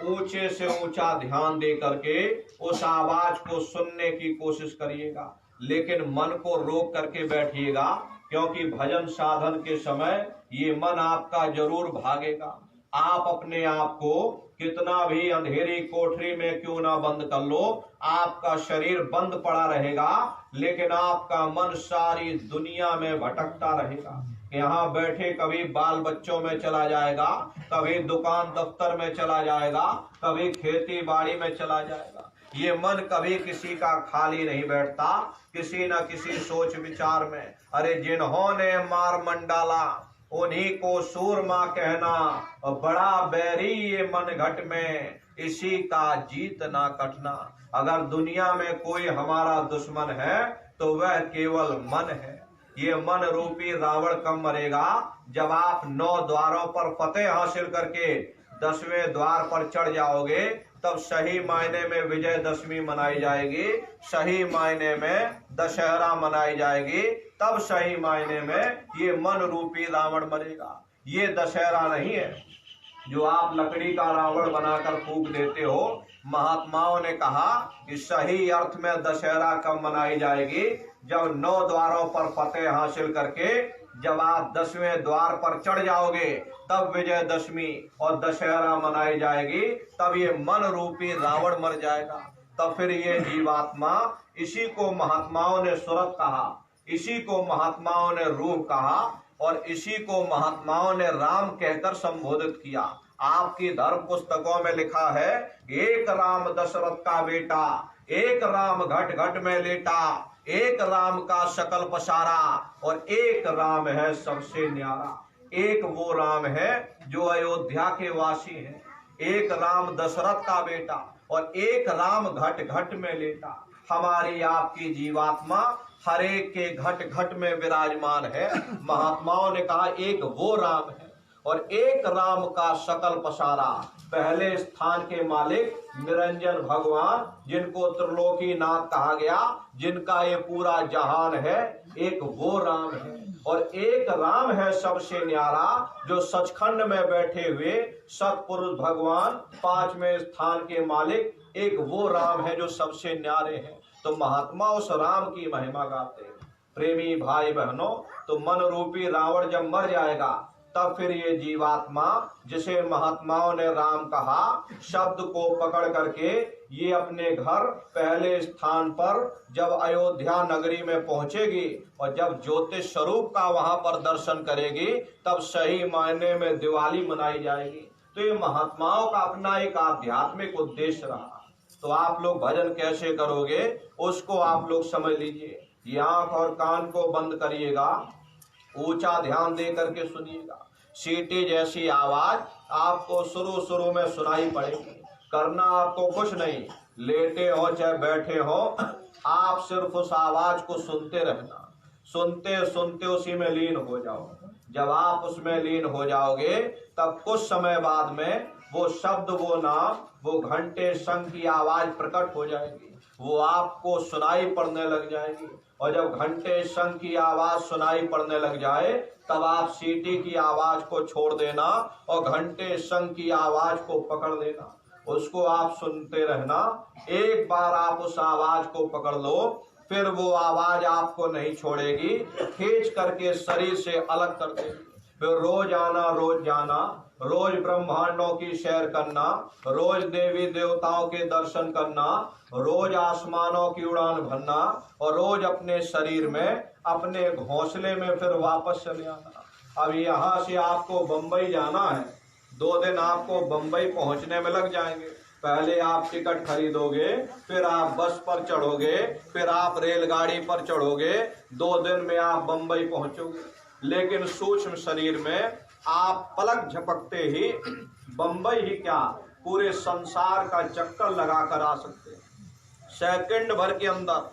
ऊंचे से ऊंचा ध्यान दे करके उस आवाज को सुनने की कोशिश करिएगा, लेकिन मन को रोक करके बैठिएगा, क्योंकि भजन साधन के समय ये मन आपका जरूर भागेगा। आप अपने आप को कितना भी अंधेरी कोठरी में क्यों ना बंद कर लो, आपका शरीर बंद पड़ा रहेगा, लेकिन आपका मन सारी दुनिया में भटकता रहेगा। यहाँ बैठे कभी बाल बच्चों में चला जाएगा, कभी दुकान दफ्तर में चला जाएगा, कभी खेती बाड़ी में चला जाएगा। ये मन कभी किसी का खाली नहीं बैठता, किसी न किसी सोच विचार में। अरे जिन्होंने मार मंडाला उन्हीं को सूरमा कहना, और बड़ा बैरी ये मन घट में, इसी का जीत ना कटना। अगर दुनिया में कोई हमारा दुश्मन है तो वह केवल मन है। ये मन रूपी रावण कब मरेगा? जब आप 9 द्वारों पर फतेह हासिल करके 10वें द्वार पर चढ़ जाओगे, तब सही मायने में विजयदशमी मनाई जाएगी, सही मायने में दशहरा मनाई जाएगी, तब सही मायने में ये मन रूपी रावण मरेगा। ये दशहरा नहीं है जो आप लकड़ी का रावण बनाकर फूंक देते हो। महात्माओं ने कहा कि सही अर्थ में दशहरा कब मनाई जाएगी? जब 9 द्वारों पर फतेह हासिल करके जब आप 10वें द्वार पर चढ़ जाओगे, तब विजयदशमी और दशहरा मनाई जाएगी, तब ये मन रूपी रावण मर जाएगा। तब फिर ये जीवात्मा, इसी को महात्माओं ने सुरत कहा, इसी को महात्माओं ने रूह कहा, और इसी को महात्माओं ने राम कहकर संबोधित किया। आपकी धर्म पुस्तकों में लिखा है, एक राम दशरथ का बेटा, एक राम घट घट में लेटा, एक राम का शकल पसारा, और एक राम है सबसे न्यारा। एक वो राम है जो अयोध्या के वासी है, एक राम दशरथ का बेटा, और एक राम घट घट में लेटा। हमारी आपकी जीवात्मा हर एक के घट घट में विराजमान है। महात्माओं ने कहा एक वो राम है और एक राम का शकल पसारा। पहले स्थान के मालिक निरंजन भगवान, जिनको त्रिलोकी नाथ कहा गया, जिनका ये पूरा जहान है, एक वो राम है। और एक राम है सबसे न्यारा, जो सचखंड में बैठे हुए सतपुरुष भगवान, 5वें स्थान के मालिक, एक वो राम है जो सबसे न्यारे हैं। तो महात्मा उस राम की महिमा गाते हैं। प्रेमी भाई बहनों, तो मन रूपी रावण जब मर जाएगा, तब फिर ये जीवात्मा, जिसे महात्माओं ने राम कहा, शब्द को पकड़ करके ये अपने घर पहले स्थान पर जब अयोध्या नगरी में पहुंचेगी और जब ज्योतिष स्वरूप का वहां पर दर्शन करेगी, तब सही मायने में दिवाली मनाई जाएगी। तो ये महात्माओं का अपना एक आध्यात्मिक उद्देश्य रहा। तो आप लोग भजन कैसे करोगे उसको आप लोग समझ लीजिए। ये आंख और कान को बंद करिएगा, ऊंचा ध्यान दे करके सुनिएगा। सीटी जैसी आवाज आपको शुरू में सुनाई पड़ेगी। करना आपको कुछ नहीं, लेटे हो चाहे बैठे हो, आप सिर्फ उस आवाज को सुनते रहना। सुनते सुनते उसी में लीन हो जाओ। जब आप उसमें लीन हो जाओगे, तब कुछ समय बाद में वो शब्द, वो नाम, वो घंटे शंख की आवाज प्रकट हो जाएगी, वो आपको सुनाई पड़ने लग जाएगी। और जब घंटे शंख की आवाज सुनाई पड़ने लग जाए, तब आप सीटी की आवाज को छोड़ देना और घंटे शंख की आवाज को पकड़ लेना। उसको आप सुनते रहना। एक बार आप उस आवाज को पकड़ लो, फिर वो आवाज आपको नहीं छोड़ेगी, खींच करके शरीर से अलग कर देगी। फिर रोज आना रोज जाना, रोज ब्रह्मांडों की सैर करना, रोज देवी देवताओं के दर्शन करना, रोज आसमानों की उड़ान भरना और रोज अपने शरीर में अपने घोंसले में फिर वापस चले आना। अब यहाँ से आपको बंबई जाना है, 2 दिन आपको बंबई पहुंचने में लग जाएंगे। पहले आप टिकट खरीदोगे, फिर आप बस पर चढ़ोगे, फिर आप रेलगाड़ी पर चढ़ोगे, 2 दिन में आप बंबई पहुंचोगे। लेकिन सूक्ष्म शरीर में आप पलक झपकते ही बंबई ही क्या पूरे संसार का चक्कर लगा कर आ सकते हैं। सेकंड भर के अंदर,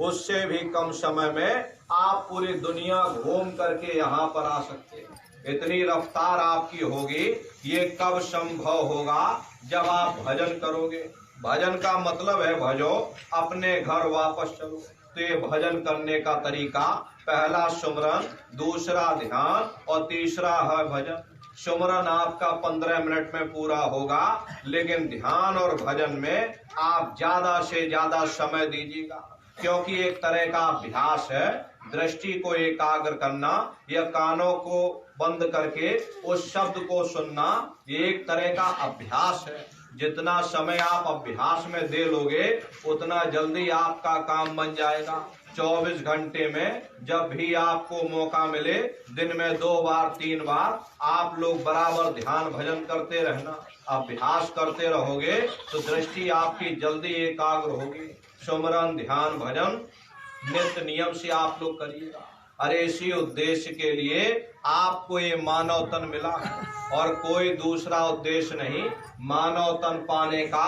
उससे भी कम समय में आप पूरी दुनिया घूम करके यहाँ पर आ सकते हैं। इतनी रफ्तार आपकी होगी। ये कब संभव होगा? जब आप भजन करोगे। भजन का मतलब है भजो, अपने घर वापस चलो। तो ये भजन करने का तरीका, पहला सुमरन, दूसरा ध्यान और तीसरा है भजन। सुमरन आपका 15 मिनट में पूरा होगा, लेकिन ध्यान और भजन में आप ज्यादा से ज्यादा समय दीजिएगा, क्योंकि एक तरह का अभ्यास है। दृष्टि को एकाग्र करना या कानों को बंद करके उस शब्द को सुनना, ये एक तरह का अभ्यास है। जितना समय आप अभ्यास में दे लोगे, उतना जल्दी आपका काम बन जाएगा। 24 घंटे में जब भी आपको मौका मिले, दिन में 2 बार 3 बार आप लोग बराबर ध्यान भजन करते रहना। अभ्यास करते रहोगे तो दृष्टि आपकी जल्दी एकाग्र होगी। सुमरन, ध्यान, भजन नित्य नियम से आप लोग करिएगा। अरे इसी उद्देश्य के लिए आपको ये मानव तन मिला और कोई दूसरा उद्देश्य नहीं। मानव तन पाने का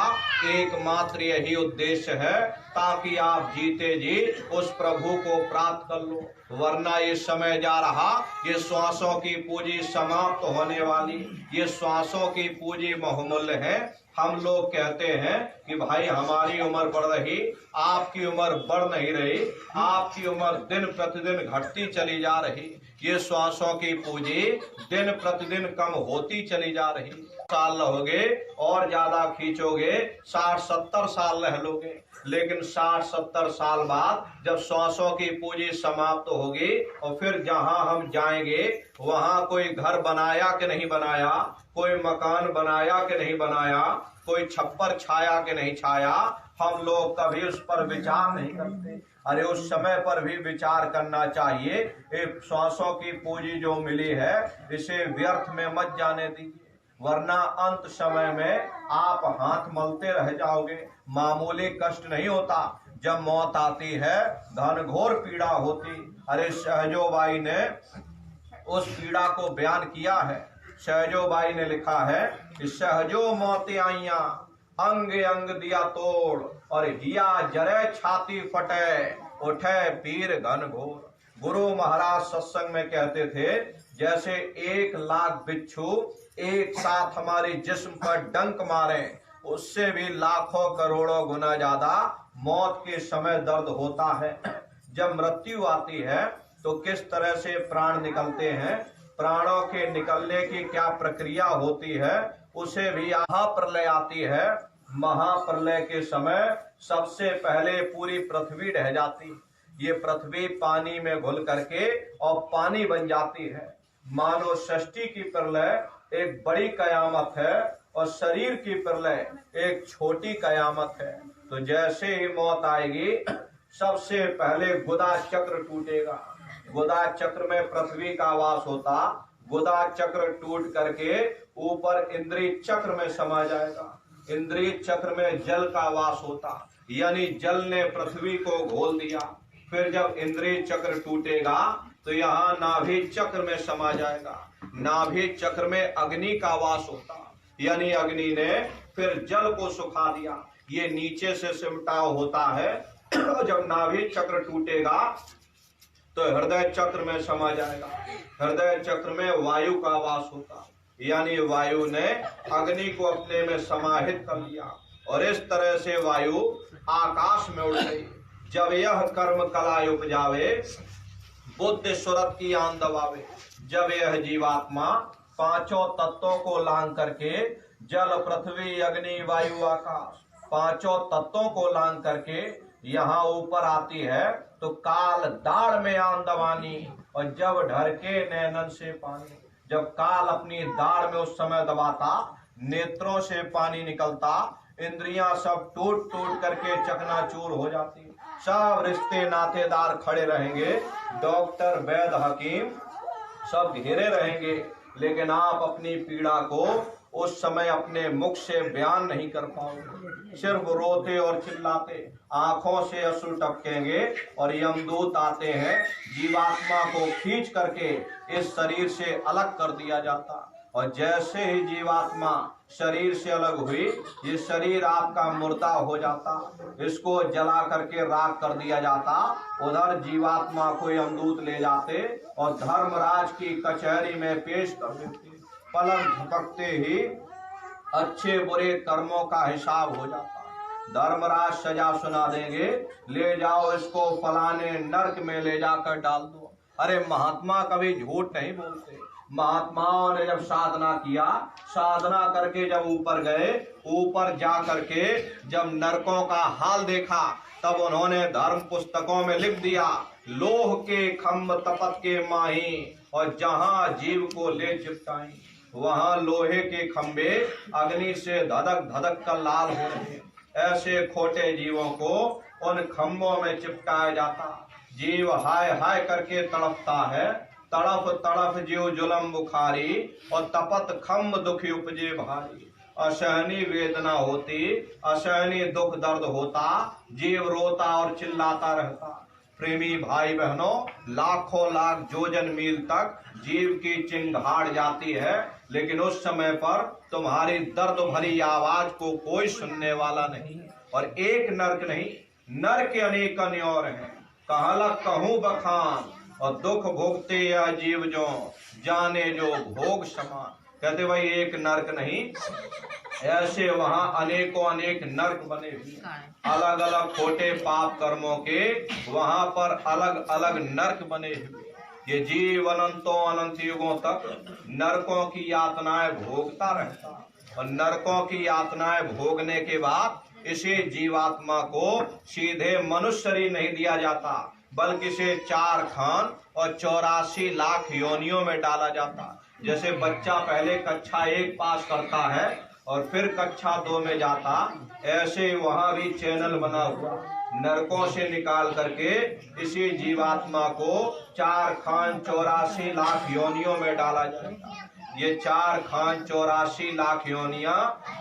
एकमात्र यही उद्देश्य है, ताकि आप जीते जी उस प्रभु को प्राप्त कर लो। वरना ये समय जा रहा, ये श्वासों की पूंजी समाप्त होने वाली। ये श्वासों की पूंजी बहुमूल्य है। हम लोग कहते हैं कि भाई हमारी उम्र बढ़ रही, आपकी उम्र बढ़ नहीं रही, आपकी उम्र दिन प्रतिदिन घटती चली जा रही। ये श्वासों की पूंजी दिन प्रतिदिन कम होती चली जा रही। साल रहोगे और ज्यादा खींचोगे, 60-70 साल रह लोगे, लेकिन 60-70 साल बाद जब श्वासों की पूंजी समाप्त होगी और फिर जहां हम जाएंगे वहां कोई घर बनाया कि नहीं बनाया, कोई मकान बनाया कि नहीं बनाया, कोई छप्पर छाया कि नहीं छाया, हम लोग कभी उस पर विचार नहीं करते। अरे उस समय पर भी विचार करना चाहिए। एक श्वासों की पूंजी जो मिली है, इसे व्यर्थ में मत जाने दीजिए, वरना अंत समय में आप हाथ मलते रह जाओगे। मामूली कष्ट नहीं होता, जब मौत आती है घनघोर पीड़ा होती। अरे सहजोबाई ने उस पीड़ा को बयान किया है। सहजोबाई ने लिखा है कि सहजो मौतें आईया, अंग अंग दिया तोड़, और हिया जरे छाती फटे, उठे पीर घनघोर। गुरु महाराज सत्संग में कहते थे, जैसे 1 लाख बिच्छू एक साथ हमारे जिस्म पर डंक मारे, उससे भी लाखों करोड़ों गुना ज्यादा मौत के समय दर्द होता है। जब मृत्यु आती है तो किस तरह से प्राण निकलते हैं, प्राणों के निकलने की क्या प्रक्रिया होती है, उसे भी महाप्रलय आती है। महाप्रलय के समय सबसे पहले पूरी पृथ्वी ढह जाती, ये पृथ्वी पानी में घुल करके और पानी बन जाती है। मानव सृष्टि की प्रलय एक बड़ी कयामत है और शरीर की प्रलय एक छोटी कयामत है। तो जैसे ही मौत आएगी, सबसे पहले गुदा चक्र टूटेगा। गुदा चक्र में पृथ्वी का वास होता, गुदा चक्र टूट करके ऊपर इंद्रिय चक्र में समा जाएगा। इंद्रिय चक्र में जल का वास होता, यानी जल ने पृथ्वी को घोल दिया। फिर जब इंद्रिय चक्र टूटेगा तो यहाँ नाभि चक्र में समा जाएगा। नाभि चक्र में अग्नि का वास होता, यानी अग्नि ने फिर जल को सुखा दिया। ये नीचे से सिमटाव होता है। जब नाभि चक्र टूटेगा तो हृदय चक्र में समा जाएगा। हृदय चक्र में वायु का वास होता, यानी वायु ने अग्नि को अपने में समाहित कर लिया और इस तरह से वायु आकाश में उड़ गई। जब यह कर्म कला उपजावे, बुद्धि सुरत की आन दबावे। जब यह जीवात्मा 5 तत्वों को लांग करके, जल पृथ्वी अग्नि वायु आकाश, 5 तत्वों को लांग करके यहाँ ऊपर आती है, तो काल दाढ़ में आन दबानी और जब ढर के नैनन से पानी। जब काल अपनी दाढ़ में उस समय दबाता, नेत्रों से पानी निकलता, इंद्रियां सब टूट टूट करके चकनाचूर हो जाती, सब रिश्ते नातेदार खड़े रहेंगे, डॉक्टर वैद्य हकीम सब घेरे रहेंगे, लेकिन आप अपनी पीड़ा को उस समय अपने मुख से बयान नहीं कर पाओगे, सिर्फ रोते और चिल्लाते, आंखों से अश्रु टपकेंगे और यमदूत आते हैं, जीवात्मा को खींच करके इस शरीर से अलग कर दिया जाता। और जैसे ही जीवात्मा शरीर से अलग हुई, ये शरीर आपका मुर्दा हो जाता, इसको जला करके राख कर दिया जाता। उधर जीवात्मा को यमदूत ले जाते और धर्मराज की कचहरी में पेश कर देते। पलक झपकते ही अच्छे बुरे कर्मों का हिसाब हो जाता। धर्मराज सजा सुना देंगे, ले जाओ इसको फलाने नरक में ले जाकर डाल दो। अरे महात्मा कभी झूठ नहीं बोलते। महात्माओं ने जब साधना किया, साधना करके जब ऊपर गए, ऊपर जा करके जब नरकों का हाल देखा, तब उन्होंने धर्म पुस्तकों में लिख दिया, लोह के खम्भ तपत के माही, और जहां जीव को ले चिपटाई वहां लोहे के खंबे अग्नि से धधक धधक कर लाल हो रहे। ऐसे खोटे जीवों को उन खंभों में चिपटाया जाता। जीव हाय हाय करके तड़पता है, तड़प तड़प जीव जुलम बुखारी, और तपत खम्भ दुखी उपजे भारी। असहनीय वेदना होती, असहनीय दुख दर्द होता, जीव रोता और चिल्लाता रहता। प्रेमी भाई बहनों, लाखों लाख जोजन मील तक जीव की चिंगाड़ जाती है, लेकिन उस समय पर तुम्हारी दर्द भरी आवाज को कोई सुनने वाला नहीं। और एक नरक नहीं, नरक अनेक और हैं, कहलक कहूं बखान, और दुख भोगते या जीव जो जाने जो भोग समान। कहते भाई एक नरक नहीं, ऐसे वहां अनेकों अनेक नरक बने हुए, अलग अलग खोटे पाप कर्मों के वहां पर अलग अलग नरक बने हुए। ये जीव अनंतों अनंत युगों तक नरकों की यातनाएं भोगता रहता, और नरकों की यातनाएं भोगने के बाद इसे जीवात्मा को सीधे मनुष्य शरीर नहीं दिया जाता, बल्कि इसे 4 खान और 84 लाख योनियों में डाला जाता। जैसे बच्चा पहले कक्षा 1 पास करता है और फिर कक्षा 2 में जाता, ऐसे वहां भी चैनल बना हुआ, नरकों से निकाल करके इसी जीवात्मा को 4 खान 84 लाख योनियों में डाला जाएगा। ये 4 खान 84 लाख योनियां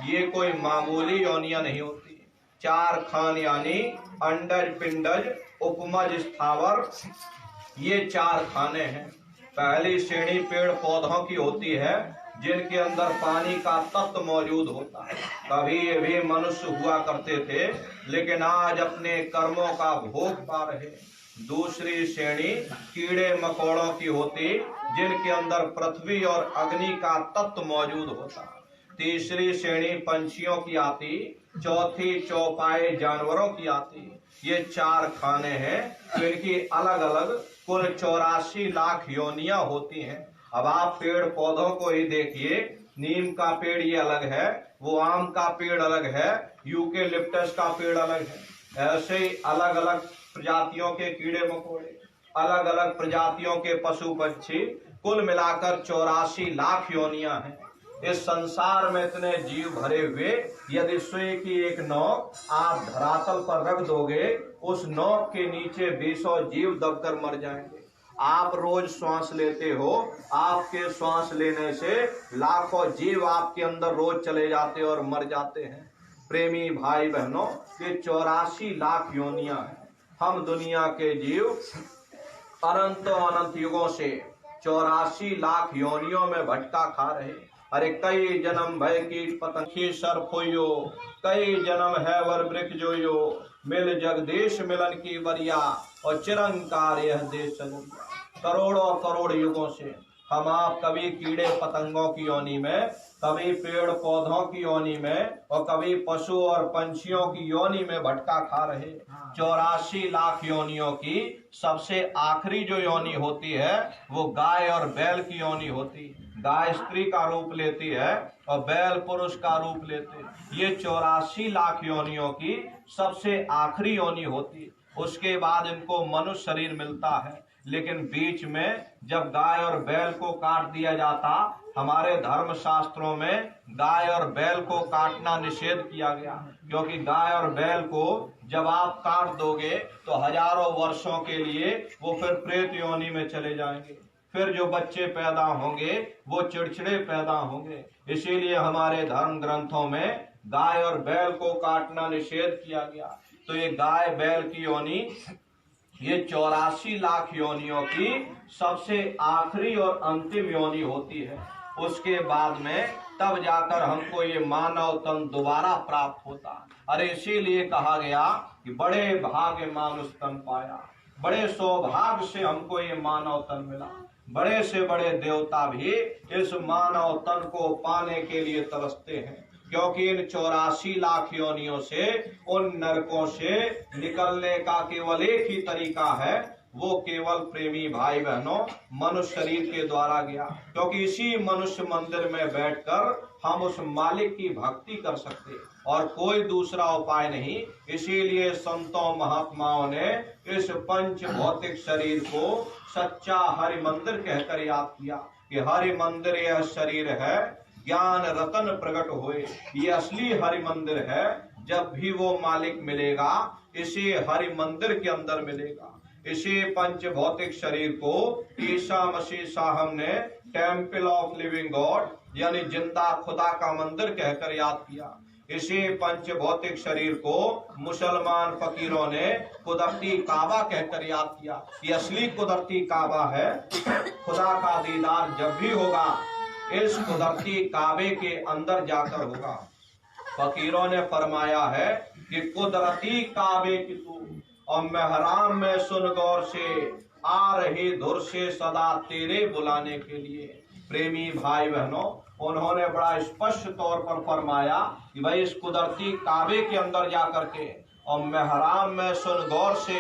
ये कोई मामूली योनियां नहीं होती। 4 खान यानी अंडज पिंडज उपमज स्थावर, ये 4 खाने हैं। पहली श्रेणी पेड़ पौधों की होती है, जिनके अंदर पानी का तत्व मौजूद होता है। कभी ये भी मनुष्य हुआ करते थे, लेकिन आज अपने कर्मों का भोग पा रहे। दूसरी श्रेणी कीड़े मकोड़ों की होती, जिनके अंदर पृथ्वी और अग्नि का तत्व मौजूद होता। तीसरी श्रेणी पंछियों की आती, चौथी चौपाए जानवरों की आती। ये 4 खाने हैं, तो इनकी अलग अलग कुल 84 लाख योनियां होती हैं। अब आप पेड़ पौधों को ही देखिए, नीम का पेड़ ये अलग है, वो आम का पेड़ अलग है, यूकेलिप्टस का पेड़ अलग है। ऐसे ही अलग अलग प्रजातियों के कीड़े मकोड़े, अलग अलग प्रजातियों के पशु पक्षी, कुल मिलाकर 84 लाख योनियां हैं। इस संसार में इतने जीव भरे हुए, यदि सुई की एक नोक आप धरातल पर रख दोगे, उस नोक के नीचे 20 जीव दबकर मर जाएंगे। आप रोज श्वास लेते हो, आपके श्वास लेने से लाखों जीव आपके अंदर रोज चले जाते और मर जाते हैं। प्रेमी भाई बहनों, ये 84 लाख योनियां हैं। हम दुनिया के जीव अनंतों अनंत युगों से 84 लाख योनियों में भटका खा रहे। अरे कई जन्म भय कीट पतंगी सर्प होयो, कई जन्म है वर वृक्ष जोयो, मिल जगदीश मिलन की बरिया, और चिरंकार यह देश चलिया। करोड़ों करोड़ युगों से हम आप कभी कीड़े पतंगों की योनि में, कभी पेड़ पौधों की योनि में, और कभी पशु और पंछियों की योनि में भटका खा रहे। 84 लाख योनियों की सबसे आखिरी जो योनि होती है, वो गाय और बैल की योनि होती है। गाय स्त्री का रूप लेती है और बैल पुरुष का रूप लेते। ये 84 लाख योनियों की सबसे आखिरी योनि होती है। उसके बाद इनको मनुष्य शरीर मिलता है। लेकिन बीच में जब गाय और बैल को काट दिया जाता, हमारे धर्म शास्त्रों में गाय और बैल को काटना निषेध किया गया, क्योंकि गाय और बैल को जब आप काट दोगे तो हजारों वर्षों के लिए वो फिर प्रेत योनि में चले जाएंगे। फिर जो बच्चे पैदा होंगे वो चिड़चिड़े पैदा होंगे। इसीलिए हमारे धर्म ग्रंथों में गाय और बैल को काटना निषेध किया गया। तो ये गाय बैल की योनि, ये 84 लाख योनियों की सबसे आखिरी और अंतिम योनि होती है। उसके बाद में तब जाकर हमको ये मानव तन दोबारा प्राप्त होता। अरे इसीलिए कहा गया कि बड़े भाग्य मानुष तन पाया, बड़े सौभाग्य से हमको ये मानव तन मिला। बड़े से बड़े देवता भी इस मानव तन को पाने के लिए तरसते हैं, क्योंकि इन 84 लाख योनियों से, उन नरकों से निकलने का केवल एक ही तरीका है, वो केवल प्रेमी भाई बहनों मनुष्य शरीर के द्वारा गया। क्योंकि इसी मनुष्य मंदिर में बैठकर हम उस मालिक की भक्ति कर सकते और कोई दूसरा उपाय नहीं। इसीलिए संतों महात्माओं ने इस पंच भौतिक शरीर को सच्चा हरि मंदिर कहकर याद किया कि हरि मंदिर यह शरीर है, ज्ञान रतन प्रकट हुए, ये असली हरि मंदिर है। जब भी वो मालिक मिलेगा इसे हरि मंदिर के अंदर मिलेगा। इसी पंच भौतिक शरीर को ईसा मसीह साहब ने टेम्पल ऑफ लिविंग गॉड यानी जिंदा खुदा का मंदिर कहकर याद किया। इसी पंच भौतिक शरीर को मुसलमान फकीरों ने कुदरती काबा कहकर याद किया। ये असली कुदरती काबा है। खुदा का दीदार जब भी होगा इस कुदरती काबे के अंदर जाकर होगा। फकीरों ने फरमाया है कि कुदरती काबे की तू और मेहराम में सुन गौर से, आ रही धुर से सदा तेरे बुलाने के लिए। प्रेमी भाई बहनों, उन्होंने बड़ा स्पष्ट तौर पर फरमाया कि भाई इस कुदरती काबे के अंदर जाकर के और मेहराम में सुन गौर से,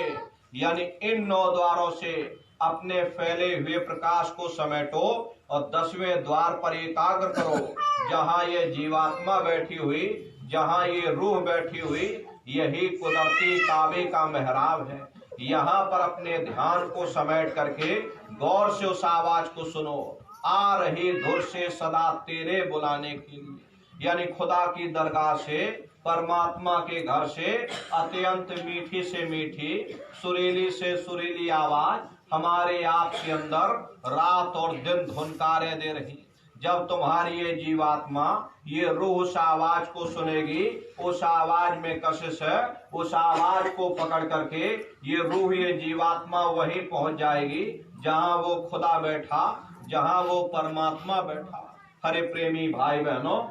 यानी इन 9 द्वारों से अपने फैले हुए प्रकाश को समेटो और 10वें द्वार पर एकाग्र करो, जहाँ ये जीवात्मा बैठी हुई, जहाँ ये रूह बैठी हुई, यही कुदरती काबे का मेहराब है। यहाँ पर अपने ध्यान को समेट करके गौर से उस आवाज को सुनो, आ रही धुर से सदा तेरे बुलाने के लिए। यानी खुदा की दरगाह से, परमात्मा के घर से अत्यंत मीठी से मीठी, सुरीली से सुरीली आवाज हमारे आप के अंदर रात और दिन धुनकारे दे रही। जब तुम्हारी ये जीवात्मा, ये रूह उस आवाज को सुनेगी, उस आवाज में कशिश है, उस आवाज को पकड़ करके ये रूह, ये जीवात्मा वहीं पहुंच जाएगी जहां वो खुदा बैठा, जहां वो परमात्मा बैठा। हरे प्रेमी भाई बहनों,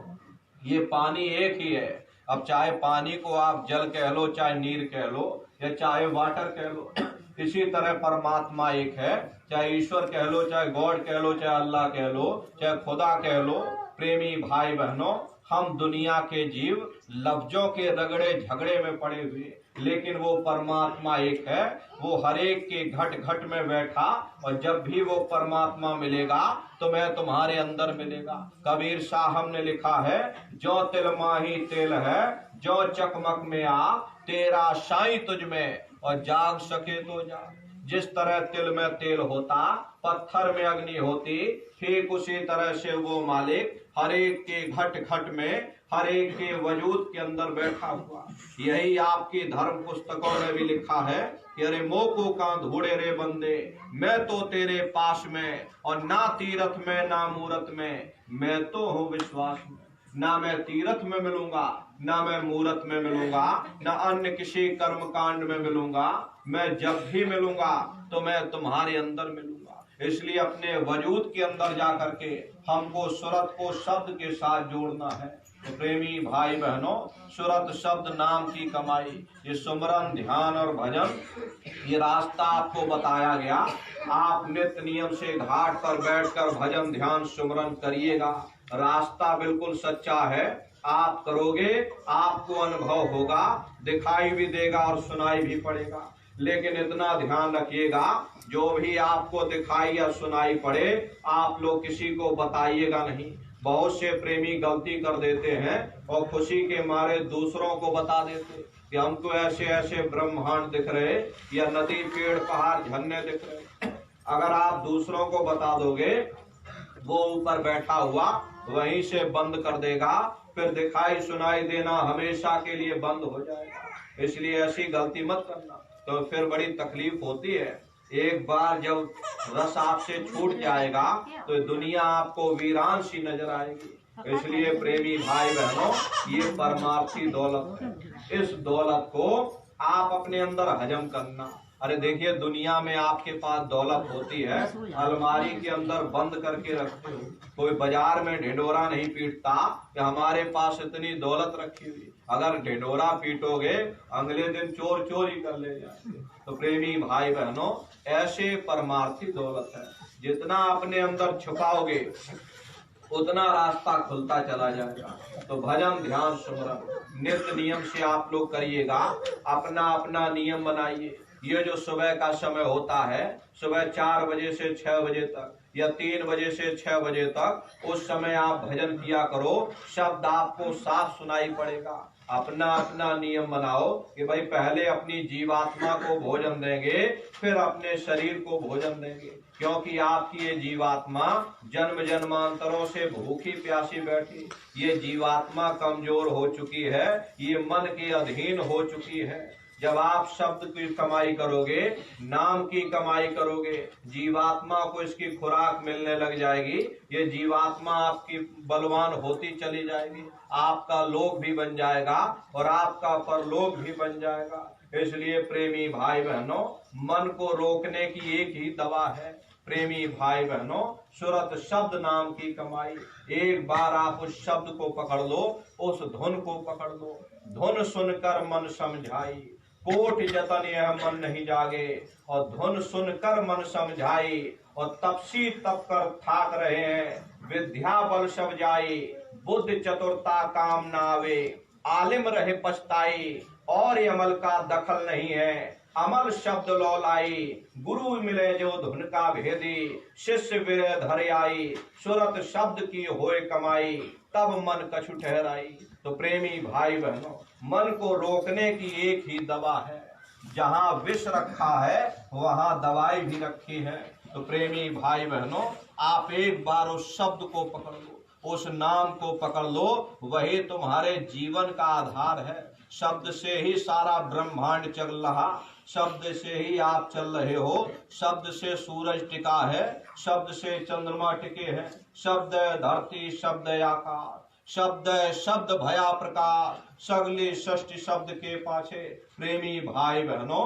ये पानी एक ही है। अब चाहे पानी को आप जल कह लो, चाहे नीर कह लो, या चाहे वाटर कह लो, इसी तरह परमात्मा एक है। चाहे ईश्वर कह लो, चाहे गॉड कह लो, चाहे अल्लाह कह लो, चाहे खुदा कह लो। प्रेमी भाई बहनों, हम दुनिया के जीव लफ्जों के रगड़े झगड़े में पड़े हुए, लेकिन वो परमात्मा एक है। वो हर एक के घट घट में बैठा, और जब भी वो परमात्मा मिलेगा तो मैं तुम्हारे अंदर मिलेगा। कबीर साहब ने लिखा है, जो तिल माही तेल है, जो चकमक में आ, तेरा साई तुझ में, और जाग सके तो जा। जिस तरह तिल में तेल होता, पत्थर में अग्नि होती, ठीक उसी तरह से वो मालिक हर एक के घट घट में, हर एक के वजूद के अंदर बैठा हुआ। यही आपकी धर्म पुस्तकों में भी लिखा है कि अरे मोको का धूड़े रे बंदे, मैं तो तेरे पास में, और ना तीरथ में ना मूरत में, मैं तो हूँ विश्वास में। ना मैं तीरथ में मिलूंगा, ना मैं मूरत में मिलूंगा, ना अन्य किसी कर्म कांड में मिलूंगा। मैं जब भी मिलूंगा तो मैं तुम्हारे अंदर मिलूंगा। इसलिए अपने वजूद के अंदर जाकर के हमको सूरत को शब्द के साथ जोड़ना है। तो प्रेमी भाई बहनों, सूरत शब्द नाम की कमाई, ये सुमरन, ध्यान और भजन, ये रास्ता आपको बताया गया। आप नित्य नियम से घाट पर बैठकर भजन, ध्यान, सुमरन करिएगा। रास्ता बिल्कुल सच्चा है। आप करोगे, आपको अनुभव होगा, दिखाई भी देगा और सुनाई भी पड़ेगा। लेकिन इतना ध्यान रखिएगा, जो भी आपको दिखाई या सुनाई पड़े, आप लोग किसी को बताइएगा नहीं। बहुत से प्रेमी गलती कर देते हैं और खुशी के मारे दूसरों को बता देते। कि हमको ऐसे ऐसे ब्रह्मांड दिख रहे, या नदी पेड़ पहाड़ झरने दिख रहे। अगर आप दूसरों को बता दोगे, वो ऊपर बैठा हुआ वहीं से बंद कर देगा, फिर दिखाई सुनाई देना हमेशा के लिए बंद हो जाएगा। इसलिए ऐसी गलती मत करना, तो फिर बड़ी तकलीफ होती है। एक बार जब रस आपसे छूट जाएगा तो दुनिया आपको वीरान सी नजर आएगी। इसलिए प्रेमी भाई बहनों, ये परमार्थी दौलत है। इस दौलत को आप अपने अंदर हजम करना। अरे देखिए, दुनिया में आपके पास दौलत होती है, अलमारी के अंदर बंद करके रखते हो। कोई बाजार में ढिंढोरा नहीं पीटता कि हमारे पास इतनी दौलत रखी हुई। अगर ढिंढोरा पीटोगे, अगले दिन चोर चोरी कर ले जाएंगे। तो प्रेमी भाई बहनों, ऐसे परमार्थी दौलत है, जितना अपने अंदर छुपाओगे उतना रास्ता खुलता चला जाएगा। तो भजन ध्यान सुमरन नित्य नियम से आप लोग करिएगा। अपना अपना नियम बनाइए। ये जो सुबह का समय होता है, सुबह 4 बजे से 6 बजे तक या 3 बजे से 6 बजे तक, उस समय आप भजन किया करो। शब्द आपको साफ सुनाई पड़ेगा। अपना अपना नियम बनाओ कि भाई पहले अपनी जीवात्मा को भोजन देंगे, फिर अपने शरीर को भोजन देंगे। क्योंकि आपकी ये जीवात्मा जन्म जन्मांतरों से भूखी प्यासी बैठी, ये जीवात्मा कमजोर हो चुकी है, ये मन के अधीन हो चुकी है। जब आप शब्द की कमाई करोगे, नाम की कमाई करोगे, जीवात्मा को इसकी खुराक मिलने लग जाएगी। ये जीवात्मा आपकी बलवान होती चली जाएगी। आपका लोक भी बन जाएगा और आपका परलोक भी बन जाएगा। इसलिए प्रेमी भाई बहनों, मन को रोकने की एक ही दवा है। प्रेमी भाई बहनों, सुरत शब्द नाम की कमाई। एक बार आप उस शब्द को पकड़ लो, उस धुन को पकड़ लो। धुन सुनकर मन समझाई, कोट जतन यह मन नहीं जागे। और धुन सुनकर मन समझाई, और तपसी तप कर थाक रहे हैं। विद्या बल सब जाई, बुद्धि चतुरता काम न आवे। आलिम रहे पछताई, और अमल का दखल नहीं है। अमल शब्द लौलाई, गुरु मिले जो धुन का भेदी। शिष्य विरह धर आई, सुरत शब्द की होए कमाई। तब मन कछु ठहराई। तो प्रेमी भाई बहनों, मन को रोकने की एक ही दवा है। जहाँ विष रखा है वहाँ दवाई भी रखी है। तो प्रेमी भाई बहनों, आप एक बार उस शब्द को पकड़ लो, उस नाम को पकड़ लो। वही तुम्हारे जीवन का आधार है। शब्द से ही सारा ब्रह्मांड चल रहा, शब्द से ही आप चल रहे हो। शब्द से सूरज टिका है, शब्द से चंद्रमा टिके हैं। शब्द धरती, शब्द आकाश, शब्द शब्द भया प्रकार। सगली सृष्टि शब्द के पाछे। प्रेमी भाई बहनों,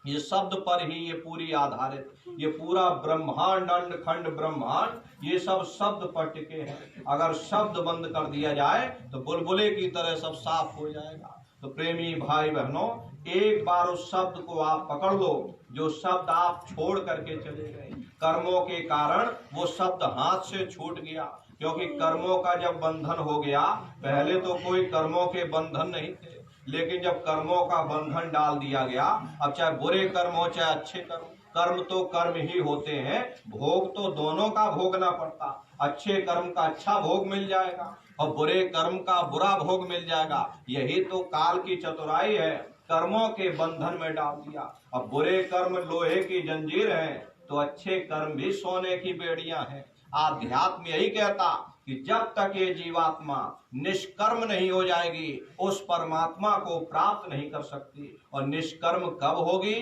ये शब्द पर ही ये पूरी आधारित, ये पूरा ब्रह्मांड, अंड खंड ब्रह्मांड, ये सब शब्द पर टिके हैं। अगर शब्द बंद कर दिया जाए तो बुलबुले की तरह सब साफ हो जाएगा। तो प्रेमी भाई बहनों, एक बार उस शब्द को आप पकड़ लो, जो शब्द आप छोड़ करके चले गए। कर्मों के कारण वो शब्द हाथ से छूट गया। क्योंकि कर्मों का जब बंधन हो गया, पहले तो कोई कर्मों के बंधन नहीं थे, लेकिन जब कर्मों का बंधन डाल दिया गया, अब चाहे बुरे कर्म हो चाहे अच्छे कर्म, कर्म तो कर्म ही होते हैं। भोग तो दोनों का भोगना पड़ता। अच्छे कर्म का अच्छा भोग मिल जाएगा और बुरे कर्म का बुरा भोग मिल जाएगा। यही तो काल की चतुराई है। कर्मों के बंधन में डाल दिया। अब बुरे कर्म लोहे की जंजीर हैं, तो अच्छे कर्म भी सोने की बेड़ियां हैं। आध्यात्म यही कहता कि जब तक ये जीवात्मा निष्कर्म नहीं हो जाएगी, उस परमात्मा को प्राप्त नहीं कर सकती। और निष्कर्म कब होगी?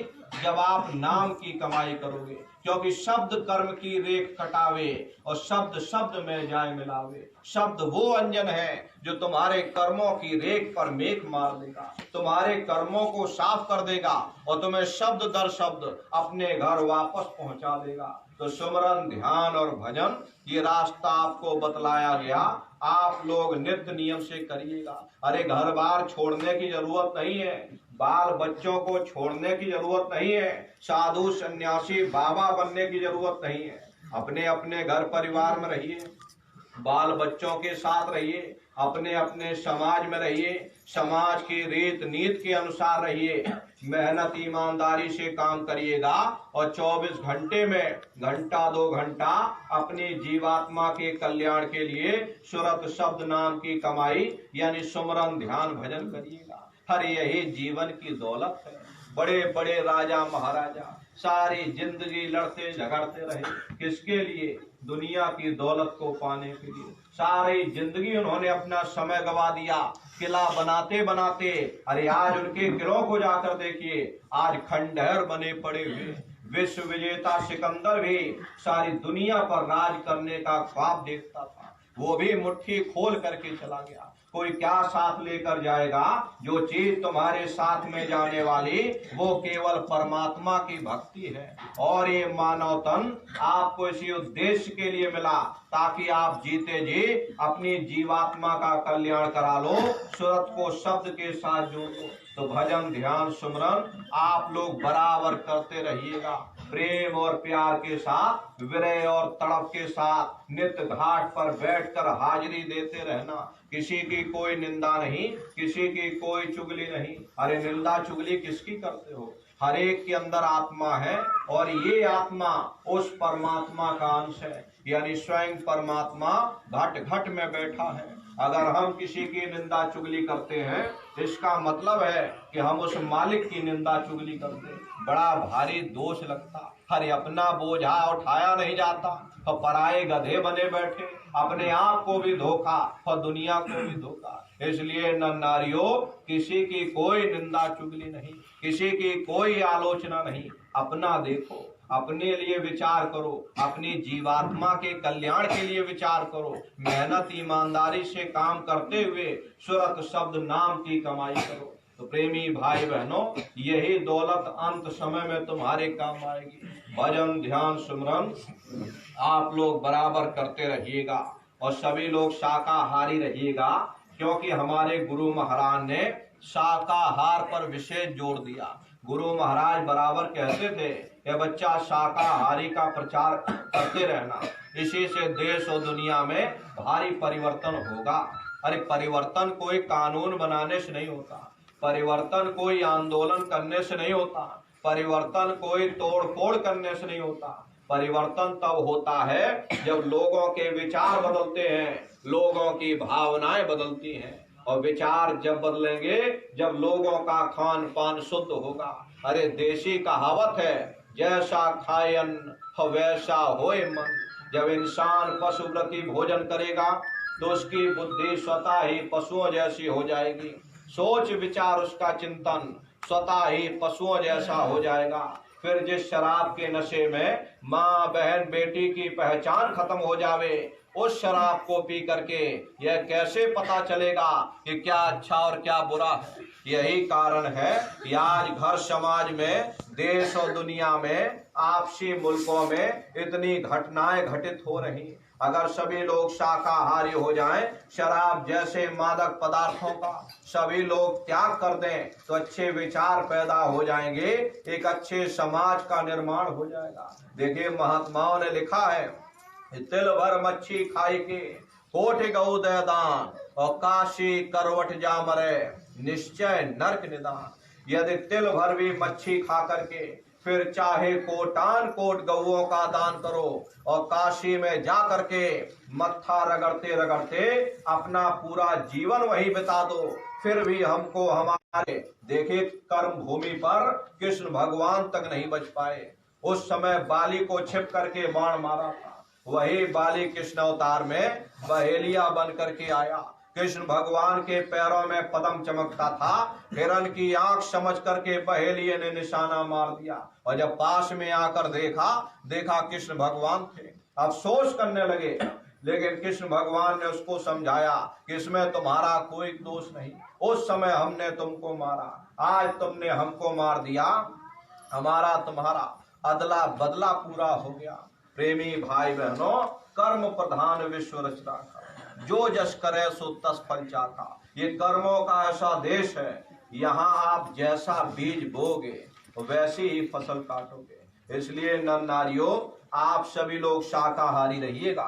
जब आप नाम की कमाई करोगे। क्योंकि शब्द कर्म की रेख कटावे और शब्द शब्द में जाए मिलावे। शब्द वो अंजन है जो तुम्हारे कर्मों की रेख पर मेख मार देगा, तुम्हारे कर्मों को साफ कर देगा और तुम्हें शब्द दर शब्द अपने घर वापस पहुंचा देगा। तो सुमरन, ध्यान और भजन, ये रास्ता आपको बतलाया गया। आप लोग नित्य नियम से करिएगा। अरे घर बार छोड़ने की जरूरत नहीं है, बाल बच्चों को छोड़ने की जरूरत नहीं है, साधु सन्यासी बाबा बनने की जरूरत नहीं है। अपने अपने घर परिवार में रहिए, बाल बच्चों के साथ रहिए, अपने अपने समाज में रहिए, समाज की रीत नीति के अनुसार रहिए। मेहनत ईमानदारी से काम करिएगा और 24 घंटे में घंटा 2 घंटा अपनी जीवात्मा के कल्याण के लिए सुरत शब्द नाम की कमाई यानी सुमरन ध्यान भजन करिएगा। हर यही जीवन की दौलत है। बड़े बड़े राजा महाराजा सारी जिंदगी लड़ते झगड़ते रहे, किसके लिए? दुनिया की दौलत को पाने के लिए। सारी जिंदगी उन्होंने अपना समय गवा दिया किला बनाते बनाते। अरे आज उनके किलों को जाकर देखिए, आज खंडहर बने पड़े हुए। विश्व विजेता सिकंदर भी सारी दुनिया पर राज करने का ख्वाब देखता था, वो भी मुट्ठी खोल करके चला गया। कोई क्या साथ लेकर जाएगा? जो चीज तुम्हारे साथ में जाने वाली वो केवल परमात्मा की भक्ति है। और ये मानव तन आपको इसी उद्देश्य के लिए मिला ताकि आप जीते जी अपनी जीवात्मा का कल्याण करा लो, सूरत को शब्द के साथ जोड़ लो। तो भजन ध्यान सुमरन आप लोग बराबर करते रहिएगा, प्रेम और प्यार के साथ, विरह और तड़प के साथ नित्य घाट पर बैठकर हाजिरी देते रहना। किसी की कोई निंदा नहीं, किसी की कोई चुगली नहीं। अरे निंदा चुगली किसकी करते हो? हर एक के अंदर आत्मा है और ये आत्मा उस परमात्मा का अंश है, यानी स्वयं परमात्मा घट घट में बैठा है। अगर हम किसी की निंदा चुगली करते हैं इसका मतलब है कि हम उस मालिक की निंदा चुगली करते हैं। बड़ा भारी दोष लगता। हर अपना बोझा उठाया नहीं जाता तो पराए गधे बने बैठे, अपने आप को भी धोखा और दुनिया को भी धोखा। इसलिए नर नारियों, किसी की कोई निंदा चुगली नहीं, किसी की कोई आलोचना नहीं। अपना देखो, अपने लिए विचार करो, अपनी जीवात्मा के कल्याण के लिए विचार करो। मेहनत ईमानदारी से काम करते हुए सूरत शब्द नाम की कमाई करो। तो प्रेमी भाई बहनों, यही दौलत अंत समय में तुम्हारे काम आएगी। भजन ध्यान सुमरन आप लोग बराबर करते रहिएगा और सभी लोग शाकाहारी रहिएगा, क्योंकि हमारे गुरु महाराज ने शाकाहार पर विशेष जोर दिया। गुरु महाराज बराबर कहते थे कि बच्चा शाकाहारी का प्रचार करते रहना, इसी से देश और दुनिया में भारी परिवर्तन होगा। अरे परिवर्तन कोई कानून बनाने से नहीं होता, परिवर्तन कोई आंदोलन करने से नहीं होता, परिवर्तन कोई तोड़ फोड़ करने से नहीं होता। परिवर्तन तब होता है जब लोगों के विचार बदलते हैं, लोगों की भावनाएं बदलती हैं। और विचार जब बदलेंगे जब लोगों का खान पान शुद्ध होगा। अरे देशी कहावत है, जैसा खाए अन्न वैसा होए मन। जब इंसान पशुप्रति भोजन करेगा तो उसकी बुद्धि स्वतः ही पशुओं जैसी हो जाएगी, सोच विचार उसका चिंतन स्वतः ही पशुओं जैसा हो जाएगा। फिर जिस शराब के नशे में माँ बहन बेटी की पहचान खत्म हो जावे, उस शराब को पी करके यह कैसे पता चलेगा कि क्या अच्छा और क्या बुरा है। यही कारण है कि आज घर समाज में, देश और दुनिया में, आपसी मुल्कों में इतनी घटनाएं घटित हो रही। अगर सभी लोग शाकाहारी हो जाएं, शराब जैसे मादक पदार्थों का सभी लोग त्याग कर दें, तो अच्छे विचार पैदा हो जाएंगे, एक अच्छे समाज का निर्माण हो जाएगा। देखिए महात्माओं ने लिखा है, तिल भर मच्छी खाई के कोट गऊ दय दान, और काशी करवट जा मरे निश्चय नरक निदान। यदि तिल भर भी मच्छी खा करके फिर चाहे कोटान कोट गऊओं का दान करो और काशी में जा करके मत्था रगड़ते रगड़ते अपना पूरा जीवन वही बिता दो, फिर भी हमको हमारे देखिए कर्म भूमि पर कृष्ण भगवान तक नहीं बच पाए। उस समय बाली को छिप करके बाण मारा था, वही बाली कृष्ण अवतार में बहेलिया बन करके आया। कृष्ण भगवान के पैरों में पदम चमकता था, हिरण की आंख समझ करके बहेलिये ने निशाना मार दिया, और जब पास में आकर देखा कृष्ण भगवान थे। अफसोस करने लगे, लेकिन कृष्ण भगवान ने उसको समझाया कि इसमें तुम्हारा कोई दोष नहीं, उस समय हमने तुमको मारा, आज तुमने हमको मार दिया, हमारा तुम्हारा अदला बदला पूरा हो गया। प्रेमी भाई बहनों, कर्म प्रधान विश्व रच राखा, जो जस करे सो तस फल चाखा। ये कर्मों का ऐसा देश है, यहाँ आप जैसा बीज बोगे वैसी ही फसल काटोगे। इसलिए नर नारियों, आप सभी लोग शाकाहारी रहिएगा।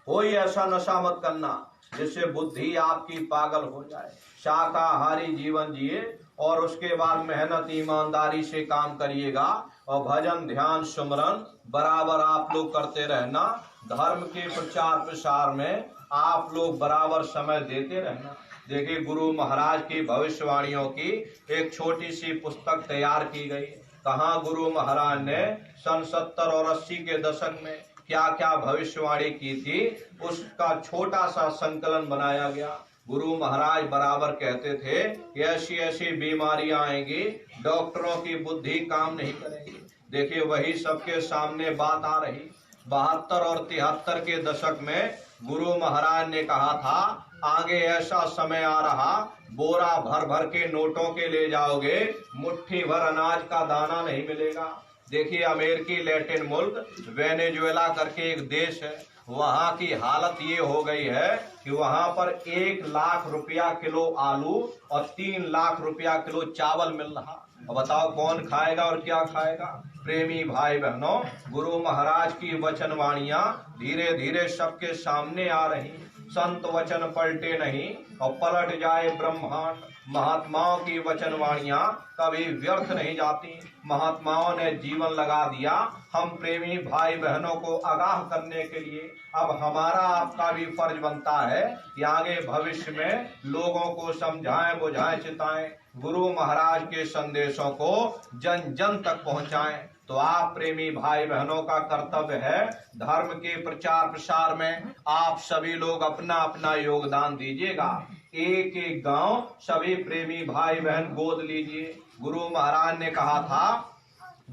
कोई ऐसा नशा मत करना जिससे बुद्धि आपकी पागल हो जाए। शाकाहारी जीवन जिए और उसके बाद मेहनत ईमानदारी से काम करिएगा, और भजन ध्यान सुमरन बराबर आप लोग करते रहना। धर्म के प्रचार प्रसार में आप लोग बराबर समय देते रहना। देखिए गुरु महाराज की भविष्यवाणियों की एक छोटी सी पुस्तक तैयार की गई। कहाँ गुरु महाराज ने सन 70 और 80 के दशक में क्या क्या भविष्यवाणी की थी, उसका छोटा सा संकलन बनाया गया। गुरु महाराज बराबर कहते थे कि ऐसी ऐसी बीमारियां आएंगी, डॉक्टरों की बुद्धि काम नहीं करेगी। देखिए वही सबके सामने बात आ रही। 72 और 73 के दशक में गुरु महाराज ने कहा था आगे ऐसा समय आ रहा, बोरा भर भर के नोटों के ले जाओगे, मुट्ठी भर अनाज का दाना नहीं मिलेगा। देखिए अमेरिकी लैटिन मुल्क वेनेजुएला करके एक देश है, वहाँ की हालत ये हो गई है कि वहाँ पर 1 लाख रुपया किलो आलू और 3 लाख रुपया किलो चावल मिल रहा। अब बताओ कौन खाएगा और क्या खाएगा। प्रेमी भाई बहनों, गुरु महाराज की वचनवाणियां धीरे धीरे सबके सामने आ रही। संत वचन पलटे नहीं और पलट जाए ब्रह्मांड। महात्माओं की वचनवाणियां कभी व्यर्थ नहीं जाती। महात्माओं ने जीवन लगा दिया हम प्रेमी भाई बहनों को आगाह करने के लिए। अब हमारा आपका भी फर्ज बनता है कि आगे भविष्य में लोगों को समझाएं, बुझाएं, चिताएं, गुरु महाराज के संदेशों को जन जन तक पहुंचाएं। तो आप प्रेमी भाई बहनों का कर्तव्य है धर्म के प्रचार प्रसार में आप सभी लोग अपना अपना योगदान दीजिएगा। एक एक गांव सभी प्रेमी भाई बहन गोद लीजिए। गुरु महाराज ने कहा था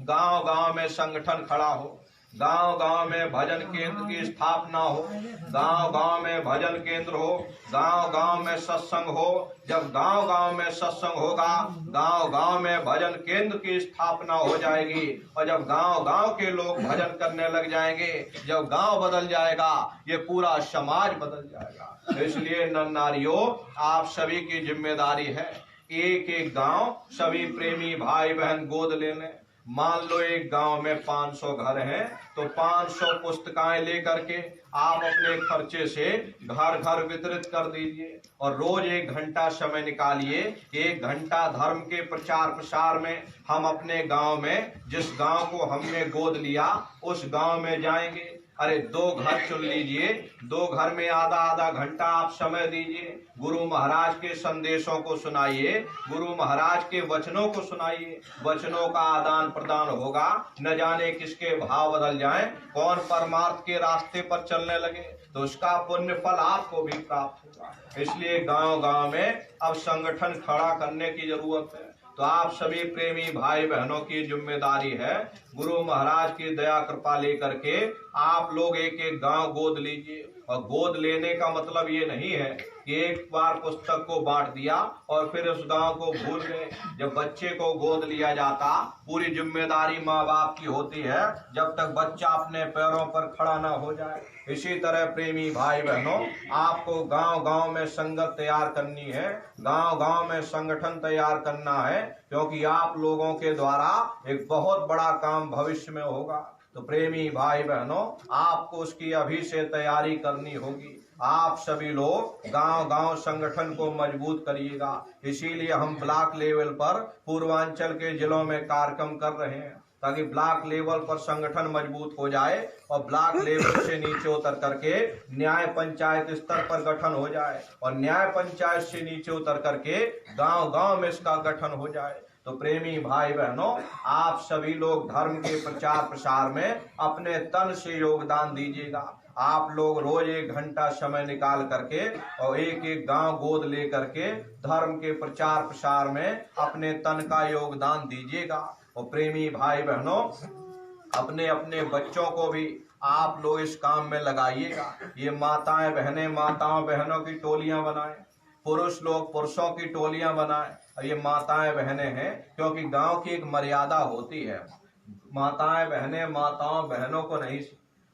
गांव गांव में संगठन खड़ा हो, गांव गांव में भजन केंद्र की स्थापना हो, गांव गांव में भजन केंद्र हो, गांव गांव में सत्संग हो। जब गांव गांव में सत्संग होगा, गांव गांव में भजन केंद्र की स्थापना हो जाएगी और जब गांव गांव के लोग भजन करने लग जाएंगे, जब गांव बदल जाएगा, ये पूरा समाज बदल जाएगा। इसलिए नर नारियों, आप सभी की जिम्मेदारी है एक एक गांव सभी प्रेमी भाई बहन गोद लेने। मान लो एक गांव में 500 घर हैं, तो 500 पुस्तकाएं लेकर के आप अपने खर्चे से घर घर वितरित कर दीजिए और रोज 1 घंटा समय निकालिए। 1 घंटा धर्म के प्रचार प्रसार में हम अपने गांव में, जिस गांव को हमने गोद लिया उस गांव में जाएंगे। अरे 2 घर चुन लीजिए, 2 घर में आधा आधा घंटा आप समय दीजिए। गुरु महाराज के संदेशों को सुनाइए, गुरु महाराज के वचनों को सुनाइए। वचनों का आदान प्रदान होगा, न जाने किसके भाव बदल जाएं, कौन परमार्थ के रास्ते पर चलने लगे, तो उसका पुण्य फल आपको भी प्राप्त होगा। इसलिए गांव गांव में अब संगठन खड़ा करने की जरूरत है। तो आप सभी प्रेमी भाई बहनों की जिम्मेदारी है गुरु महाराज की दया कृपा लेकर के आप लोग एक एक गांव गोद लीजिए। और गोद लेने का मतलब ये नहीं है कि एक बार पुस्तक को बांट दिया और फिर उस गांव को भूल गए। जब बच्चे को गोद लिया जाता, पूरी जिम्मेदारी माँ बाप की होती है जब तक बच्चा अपने पैरों पर खड़ा ना हो जाए। इसी तरह प्रेमी भाई बहनों, आपको गांव गांव में संगत तैयार करनी है, गांव गांव में संगठन तैयार करना है, क्योंकि आप लोगों के द्वारा एक बहुत बड़ा काम भविष्य में होगा। तो प्रेमी भाई बहनों, आपको उसकी अभी से तैयारी करनी होगी। आप सभी लोग गांव गांव संगठन को मजबूत करिएगा। इसीलिए हम ब्लॉक लेवल पर पूर्वांचल के जिलों में कार्यक्रम कर रहे हैं, ताकि ब्लॉक लेवल पर संगठन मजबूत हो जाए और ब्लॉक लेवल से नीचे उतर करके न्याय पंचायत स्तर पर गठन हो जाए और न्याय पंचायत से नीचे उतर करके गांव गांव में इसका गठन हो जाए। तो प्रेमी भाई बहनों, आप सभी लोग धर्म के प्रचार प्रसार में अपने तन से योगदान दीजिएगा। आप लोग रोज 1 घंटा समय निकाल करके और एक एक गांव गोद ले करके धर्म के प्रचार प्रसार में अपने तन का योगदान दीजिएगा। और प्रेमी भाई बहनों, अपने अपने बच्चों को भी आप लोग इस काम में लगाइएगा। ये माताएं बहनें माताओं बहनों की टोलियां बनाएं, पुरुष लोग पुरुषों की टोलियां बनाएं। और ये माताएं बहनें हैं, क्योंकि गांव की एक मर्यादा होती है। माताएं बहनें माताओं बहनों को नहीं,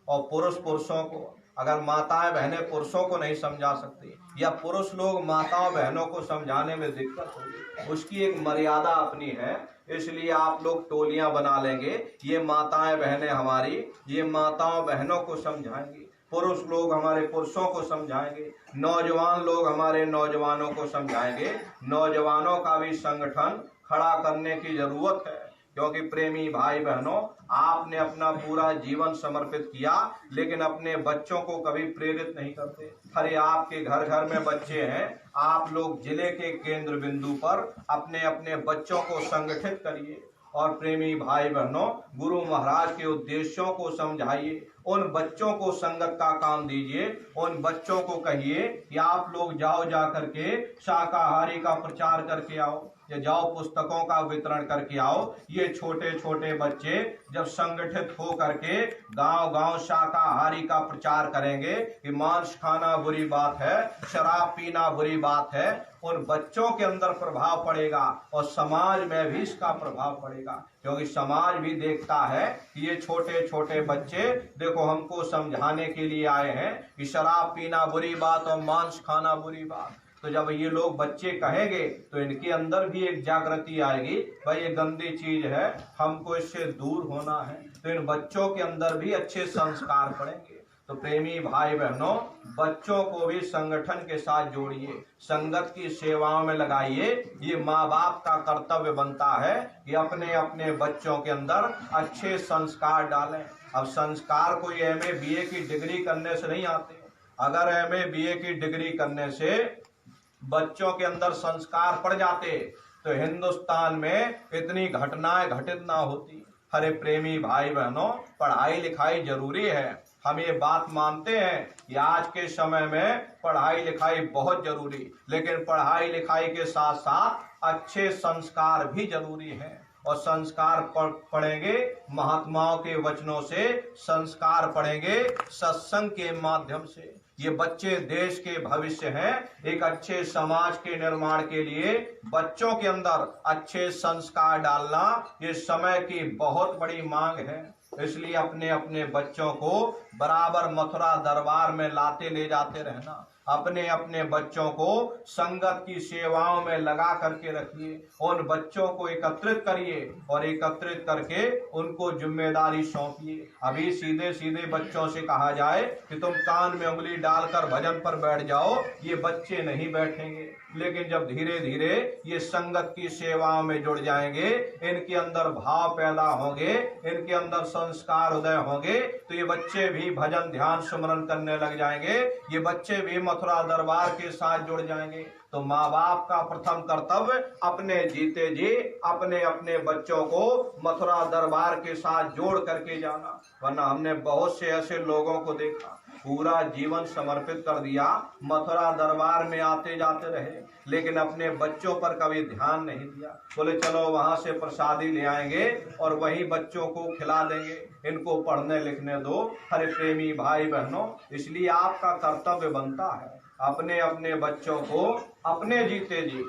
और पुरुष पुरुषों को, अगर माताएं बहनें पुरुषों को नहीं समझा सकती या पुरुष लोग माताओं बहनों को समझाने में दिक्कत होगी, उसकी एक मर्यादा अपनी है। इसलिए आप लोग टोलियां बना लेंगे, ये माताएं बहनें हमारी ये माताओं बहनों को समझाएंगी, पुरुष लोग हमारे पुरुषों को समझाएंगे, नौजवान लोग हमारे नौजवानों को समझाएंगे। नौजवानों का भी संगठन खड़ा करने की जरूरत है, क्योंकि प्रेमी भाई बहनों, आपने अपना पूरा जीवन समर्पित किया, लेकिन अपने बच्चों को कभी प्रेरित नहीं करते। अरे आपके घर घर में बच्चे हैं, आप लोग जिले के केंद्र बिंदु पर अपने अपने बच्चों को संगठित करिए और प्रेमी भाई बहनों, गुरु महाराज के उद्देश्यों को समझाइए, उन बच्चों को संगत का काम दीजिए, उन बच्चों को कहिए कि आप लोग जाओ जा करके शाकाहारी का प्रचार करके आओ, या जाओ पुस्तकों का वितरण करके आओ। ये छोटे छोटे बच्चे जब संगठित हो करके गांव गांव शाकाहारी का प्रचार करेंगे कि मांस खाना बुरी बात है, शराब पीना बुरी बात है, उन बच्चों के अंदर प्रभाव पड़ेगा और समाज में भी इसका प्रभाव पड़ेगा, क्योंकि समाज भी देखता है कि ये छोटे छोटे बच्चे देखो हमको समझाने के लिए आए हैं कि शराब पीना बुरी बात और मांस खाना बुरी बात। तो जब ये लोग बच्चे कहेंगे तो इनके अंदर भी एक जागृति आएगी, भाई ये गंदी चीज है, हमको इससे दूर होना है। तो इन बच्चों के अंदर भी अच्छे संस्कार पड़ेंगे। तो प्रेमी भाई बहनों, बच्चों को भी संगठन के साथ जोड़िए, संगत की सेवाओं में लगाइए। ये माँ बाप का कर्तव्य बनता है कि अपने अपने बच्चों के अंदर अच्छे संस्कार डालें। अब संस्कार कोई MA BA की डिग्री करने से नहीं आते। अगर MA BA की डिग्री करने से बच्चों के अंदर संस्कार पड़ जाते तो हिंदुस्तान में इतनी घटनाएं घटित ना होती। अरे प्रेमी भाई बहनों, पढ़ाई लिखाई जरूरी है, हम ये बात मानते हैं कि आज के समय में पढ़ाई लिखाई बहुत जरूरी, लेकिन पढ़ाई लिखाई के साथ साथ अच्छे संस्कार भी जरूरी हैं। और संस्कार पढ़ेंगे महात्माओं के वचनों से, संस्कार पढ़ेंगे सत्संग के माध्यम से। ये बच्चे देश के भविष्य हैं। एक अच्छे समाज के निर्माण के लिए बच्चों के अंदर अच्छे संस्कार डालना ये समय की बहुत बड़ी मांग है। इसलिए अपने अपने बच्चों को बराबर मथुरा दरबार में लाते ले जाते रहना, अपने अपने बच्चों को संगत की सेवाओं में लगा करके रखिए, उन बच्चों को एकत्रित करिए और एकत्रित करके उनको जिम्मेदारी सौंपिए। अभी सीधे सीधे बच्चों से कहा जाए कि तुम कान में उंगली डालकर भजन पर बैठ जाओ, ये बच्चे नहीं बैठेंगे। लेकिन जब धीरे धीरे ये संगत की सेवाओं में जुड़ जाएंगे, इनके अंदर भाव पैदा होंगे, इनके अंदर संस्कार उदय होंगे, तो ये बच्चे भी भजन ध्यान सुमरन करने लग जाएंगे, ये बच्चे भी मथुरा दरबार के साथ जुड़ जाएंगे। तो माँ बाप का प्रथम कर्तव्य अपने जीते जी अपने अपने बच्चों को मथुरा दरबार के साथ जोड़ करके जाना। वरना हमने बहुत से ऐसे लोगों को देखा, पूरा जीवन समर्पित कर दिया, मथुरा दरबार में आते जाते रहे, लेकिन अपने बच्चों पर कभी ध्यान नहीं दिया। बोले चलो वहां से प्रसादी ले आएंगे और वही बच्चों को खिला देंगे, इनको पढ़ने लिखने दो। अरे प्रेमी भाई बहनों, इसलिए आपका कर्तव्य बनता है अपने अपने बच्चों को अपने जीते जी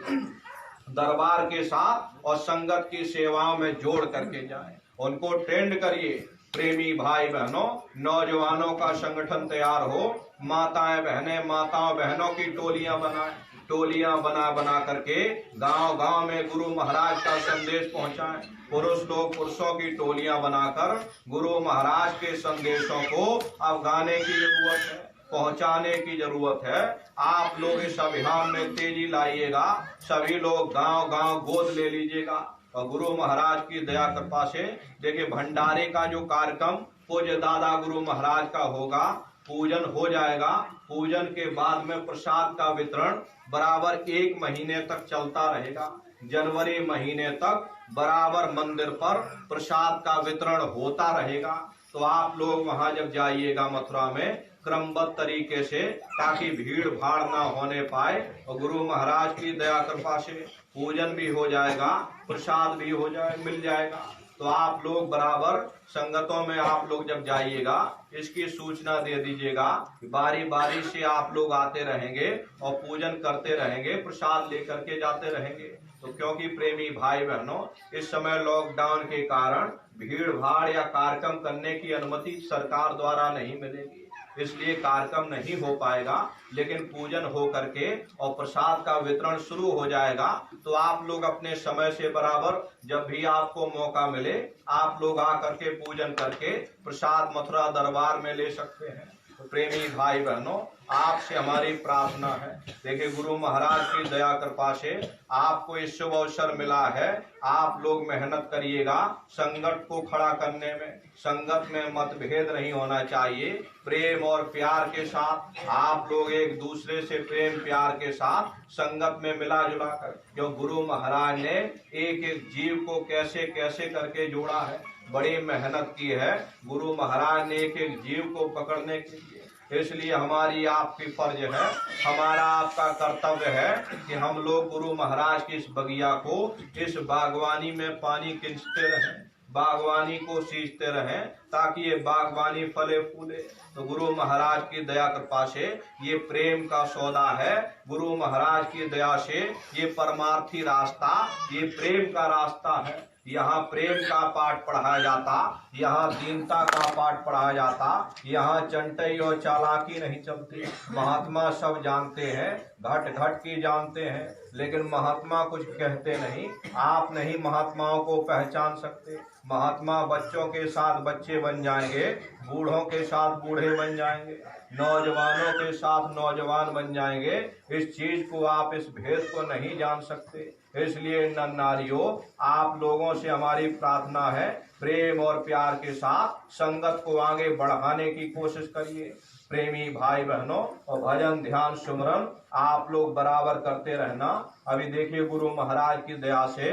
दरबार के साथ और संगत की सेवाओं में जोड़ करके जाएं, उनको ट्रेंड करिए। प्रेमी भाई बहनों, नौजवानों का संगठन तैयार हो, माताएं माताओं बहनों की टोलियां बनाएं, टोलियां बना बना करके गांव गांव में गुरु महाराज का संदेश पहुंचाएं। पुरुष लोग पुरुषों की टोलियां बनाकर गुरु महाराज के संदेशों को अब गाने की जरूरत है, पहुंचाने की जरूरत है। आप लोग इस अभियान में तेजी लाइएगा, सभी लोग गांव गांव गोद ले लीजिएगा और गुरु महाराज की दया कृपा से देखिए भंडारे का जो कार्यक्रम पूज्य दादा गुरु महाराज का होगा, पूजन हो जाएगा। पूजन के बाद में प्रसाद का वितरण बराबर 1 महीने तक चलता रहेगा। जनवरी महीने तक बराबर मंदिर पर प्रसाद का वितरण होता रहेगा। तो आप लोग वहां जब जाइएगा मथुरा में क्रमबद्ध तरीके से, ताकि भीड़ भाड़ ना होने पाए, और गुरु महाराज की दया कृपा से पूजन भी हो जाएगा, प्रसाद भी हो जाए मिल जाएगा। तो आप लोग बराबर संगतों में आप लोग जब जाइएगा इसकी सूचना दे दीजिएगा। बारी बारी से आप लोग आते रहेंगे और पूजन करते रहेंगे, प्रसाद लेकर के जाते रहेंगे। तो क्योंकि प्रेमी भाई बहनों, इस समय लॉकडाउन के कारण भीड़ भाड़ या कार्यक्रम करने की अनुमति सरकार द्वारा नहीं मिलेगी, इसलिए कार्यक्रम नहीं हो पाएगा। लेकिन पूजन हो करके और प्रसाद का वितरण शुरू हो जाएगा। तो आप लोग अपने समय से बराबर जब भी आपको मौका मिले, आप लोग आ करके पूजन करके प्रसाद मथुरा दरबार में ले सकते हैं। तो प्रेमी भाई बहनों, आपसे हमारी प्रार्थना है, देखिए गुरु महाराज की दया कृपा से आपको इस शुभ अवसर मिला है। आप लोग मेहनत करिएगा संगत को खड़ा करने में। संगत में मतभेद नहीं होना चाहिए, प्रेम और प्यार के साथ आप लोग एक दूसरे से प्रेम प्यार के साथ संगत में मिला जुला कर, क्यों गुरु महाराज ने एक एक जीव को कैसे कैसे करके जोड़ा है, बड़ी मेहनत की है गुरु महाराज ने एक एक जीव को पकड़ने के लिए। इसलिए हमारी आपकी फर्ज है, हमारा आपका कर्तव्य है कि हम लोग गुरु महाराज की इस बगिया को, इस बागवानी में पानी खींचते रहें, बागवानी को सींचते रहें, ताकि ये बागवानी फले फूले। तो गुरु महाराज की दया कृपा से ये प्रेम का सौदा है, गुरु महाराज की दया से ये परमार्थी रास्ता, ये प्रेम का रास्ता है। यहाँ प्रेम का पाठ पढ़ाया जाता, यहाँ दीनता का पाठ पढ़ाया जाता, यहाँ चंटई और चालाकी नहीं चलती। महात्मा सब जानते हैं, घट घट की जानते हैं, लेकिन महात्मा कुछ कहते नहीं। आप नहीं महात्माओं को पहचान सकते। महात्मा बच्चों के साथ बच्चे बन जाएंगे, बूढ़ों के साथ बूढ़े बन जाएंगे, नौजवानों के साथ नौजवान बन जाएंगे। इस चीज को आप, इस भेद को नहीं जान सकते। इसलिए नर नारियों, आप लोगों से हमारी प्रार्थना है, प्रेम और प्यार के साथ संगत को आगे बढ़ाने की कोशिश करिए। प्रेमी भाई बहनों, और भजन ध्यान सुमरन आप लोग बराबर करते रहना। अभी देखिए गुरु महाराज की दया से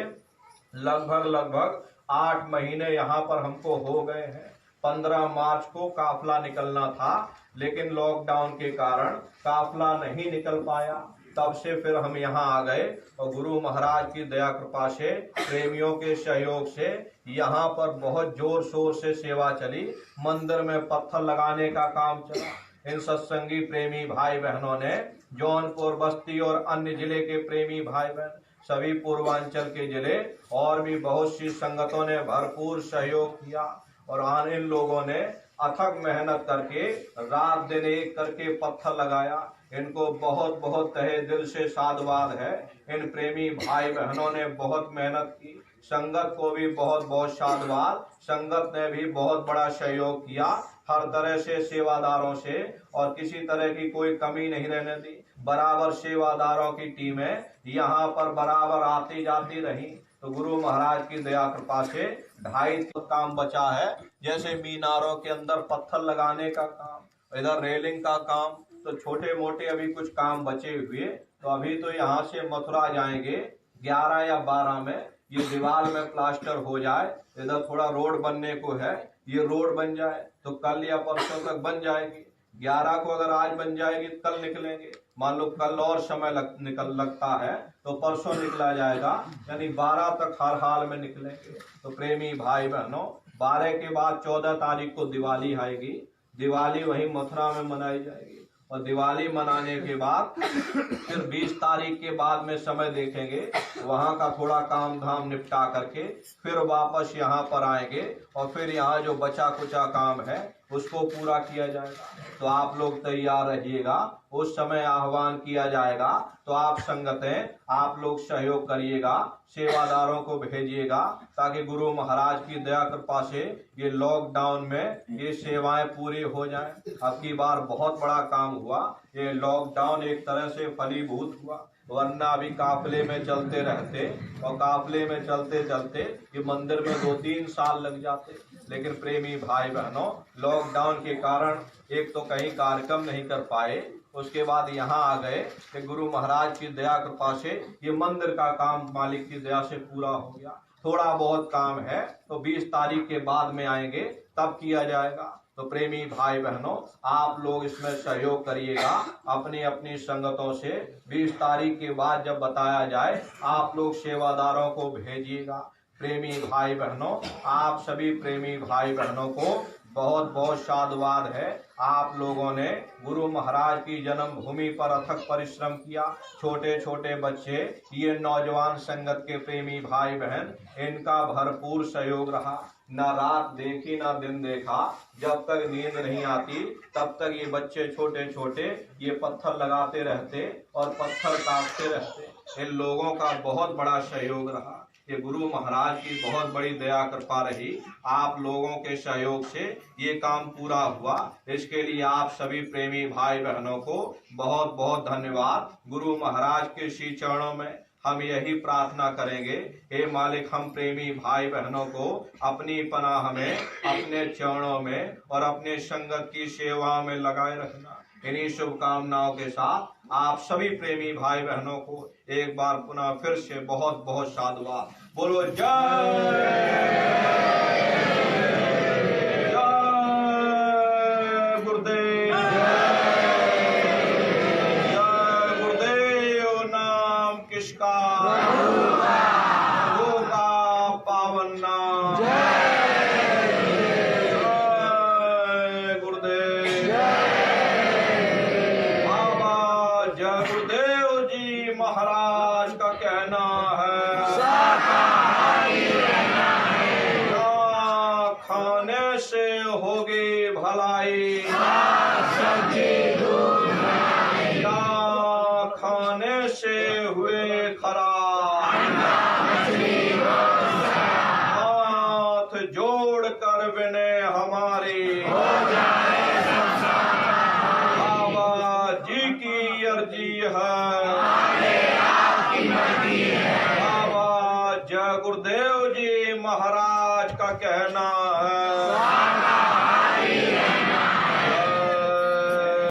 लगभग 8 महीने यहाँ पर हमको हो गए हैं। 15 मार्च को काफिला निकलना था, लेकिन लॉकडाउन के कारण काफिला नहीं निकल पाया। तब से फिर हम यहाँ आ गए और गुरु महाराज की दया कृपा से, प्रेमियों के सहयोग से यहाँ पर बहुत जोर शोर से सेवा चली। मंदिर में पत्थर लगाने का काम चला। इन सत्संगी प्रेमी भाई बहनों ने, जौनपुर, बस्ती और अन्य जिले के प्रेमी भाई बहन, सभी पूर्वांचल के जिले और भी बहुत सी संगतों ने भरपूर सहयोग किया और इन लोगों ने अथक मेहनत करके रात दिन एक करके पत्थर लगाया। इनको बहुत बहुत तहे दिल से साधुवाद है। इन प्रेमी भाई बहनों ने बहुत मेहनत की। संगत को भी बहुत बहुत साधुवाद। संगत ने भी बहुत बड़ा सहयोग किया, हर तरह से सेवादारों से, और किसी तरह की कोई कमी नहीं रहने दी। बराबर सेवादारों की टीमें यहाँ पर बराबर आती जाती रही। तो गुरु महाराज की दया कृपा से 2.5 काम बचा है, जैसे मीनारों के अंदर पत्थर लगाने का काम, इधर रेलिंग का काम, तो छोटे मोटे अभी कुछ काम बचे हुए। तो अभी तो यहाँ से मथुरा जाएंगे 11 या 12 में, ये दीवार में प्लास्टर हो जाए, इधर थोड़ा रोड बनने को है, ये रोड बन जाए तो कल या परसों तक बन जाएगी। 11 को अगर आज बन जाएगी कल निकलेंगे, मान लो कल और समय लगता है तो परसों निकला जाएगा, यानी 12 तक हर हाल में निकलेंगे। तो प्रेमी भाई बहनों, 12 के बाद 14 तारीख को दिवाली आएगी। दिवाली वहीं मथुरा में मनाई जाएगी और दिवाली मनाने के बाद फिर 20 तारीख के बाद में समय देखेंगे, वहाँ का थोड़ा काम धाम निपटा करके फिर वापस यहाँ पर आएंगे और फिर यहाँ जो बचा कुचा काम है उसको पूरा किया जाएगा। तो आप लोग तैयार रहिएगा, उस समय आह्वान किया जाएगा। तो आप संगतें, आप लोग सहयोग करिएगा, सेवादारों को भेजिएगा, ताकि गुरु महाराज की दया कृपा से ये लॉकडाउन में ये सेवाएं पूरी हो जाएं। अब की बार बहुत बड़ा काम हुआ, ये लॉकडाउन एक तरह से फलीभूत हुआ, वरना अभी काफिले में चलते रहते और काफिले में चलते चलते ये मंदिर में 2-3 साल लग जाते। लेकिन प्रेमी भाई बहनों, लॉकडाउन के कारण एक तो कहीं कार्यक्रम नहीं कर पाए, उसके बाद यहाँ आ गए कि गुरु महाराज की दया कृपा से ये मंदिर का काम मालिक की दया से पूरा हो गया। थोड़ा बहुत काम है तो 20 तारीख के बाद में आएंगे, तब किया जाएगा। तो प्रेमी भाई बहनों, आप लोग इसमें सहयोग करिएगा अपनी अपनी संगतों से। 20 तारीख के बाद जब बताया जाए, आप लोग सेवादारों को भेजिएगा। प्रेमी भाई बहनों, आप सभी प्रेमी भाई बहनों को बहुत बहुत साधुवाद है। आप लोगों ने गुरु महाराज की जन्मभूमि पर अथक परिश्रम किया। छोटे छोटे बच्चे, ये नौजवान संगत के प्रेमी भाई बहन, इनका भरपूर सहयोग रहा। न रात देखी न दिन देखा, जब तक नींद नहीं आती तब तक ये बच्चे छोटे छोटे ये पत्थर लगाते रहते और पत्थर काटते रहते। इन लोगों का बहुत बड़ा सहयोग रहा। ये गुरु महाराज की बहुत बड़ी दया कृपा रही। आप लोगों के सहयोग से ये काम पूरा हुआ। इसके लिए आप सभी प्रेमी भाई बहनों को बहुत बहुत धन्यवाद। गुरु महाराज के श्री चरणों में हम यही प्रार्थना करेंगे, हे मालिक, हम प्रेमी भाई बहनों को अपनी पनाह में, अपने चरणों में और अपने संगत की सेवा में लगाए रखना। इन्हीं शुभकामनाओं के साथ आप सभी प्रेमी भाई बहनों को एक बार पुनः फिर से बहुत बहुत साधुवाद। बोलो जय गुरुदेव, जय गुरुदेव। नाम किसका? प्रभु का पावन नाम। जय गुरुदेव। बाबा जय गुरुदेव जी महाराज का कहना है, खाने से होगी भलाई, या खाने से हुए खराब, हाथ जोड़ कर विनय हमारी बाबा जी की अर्जी है। बाबा जय गुरुदेव जी महाराज का कहना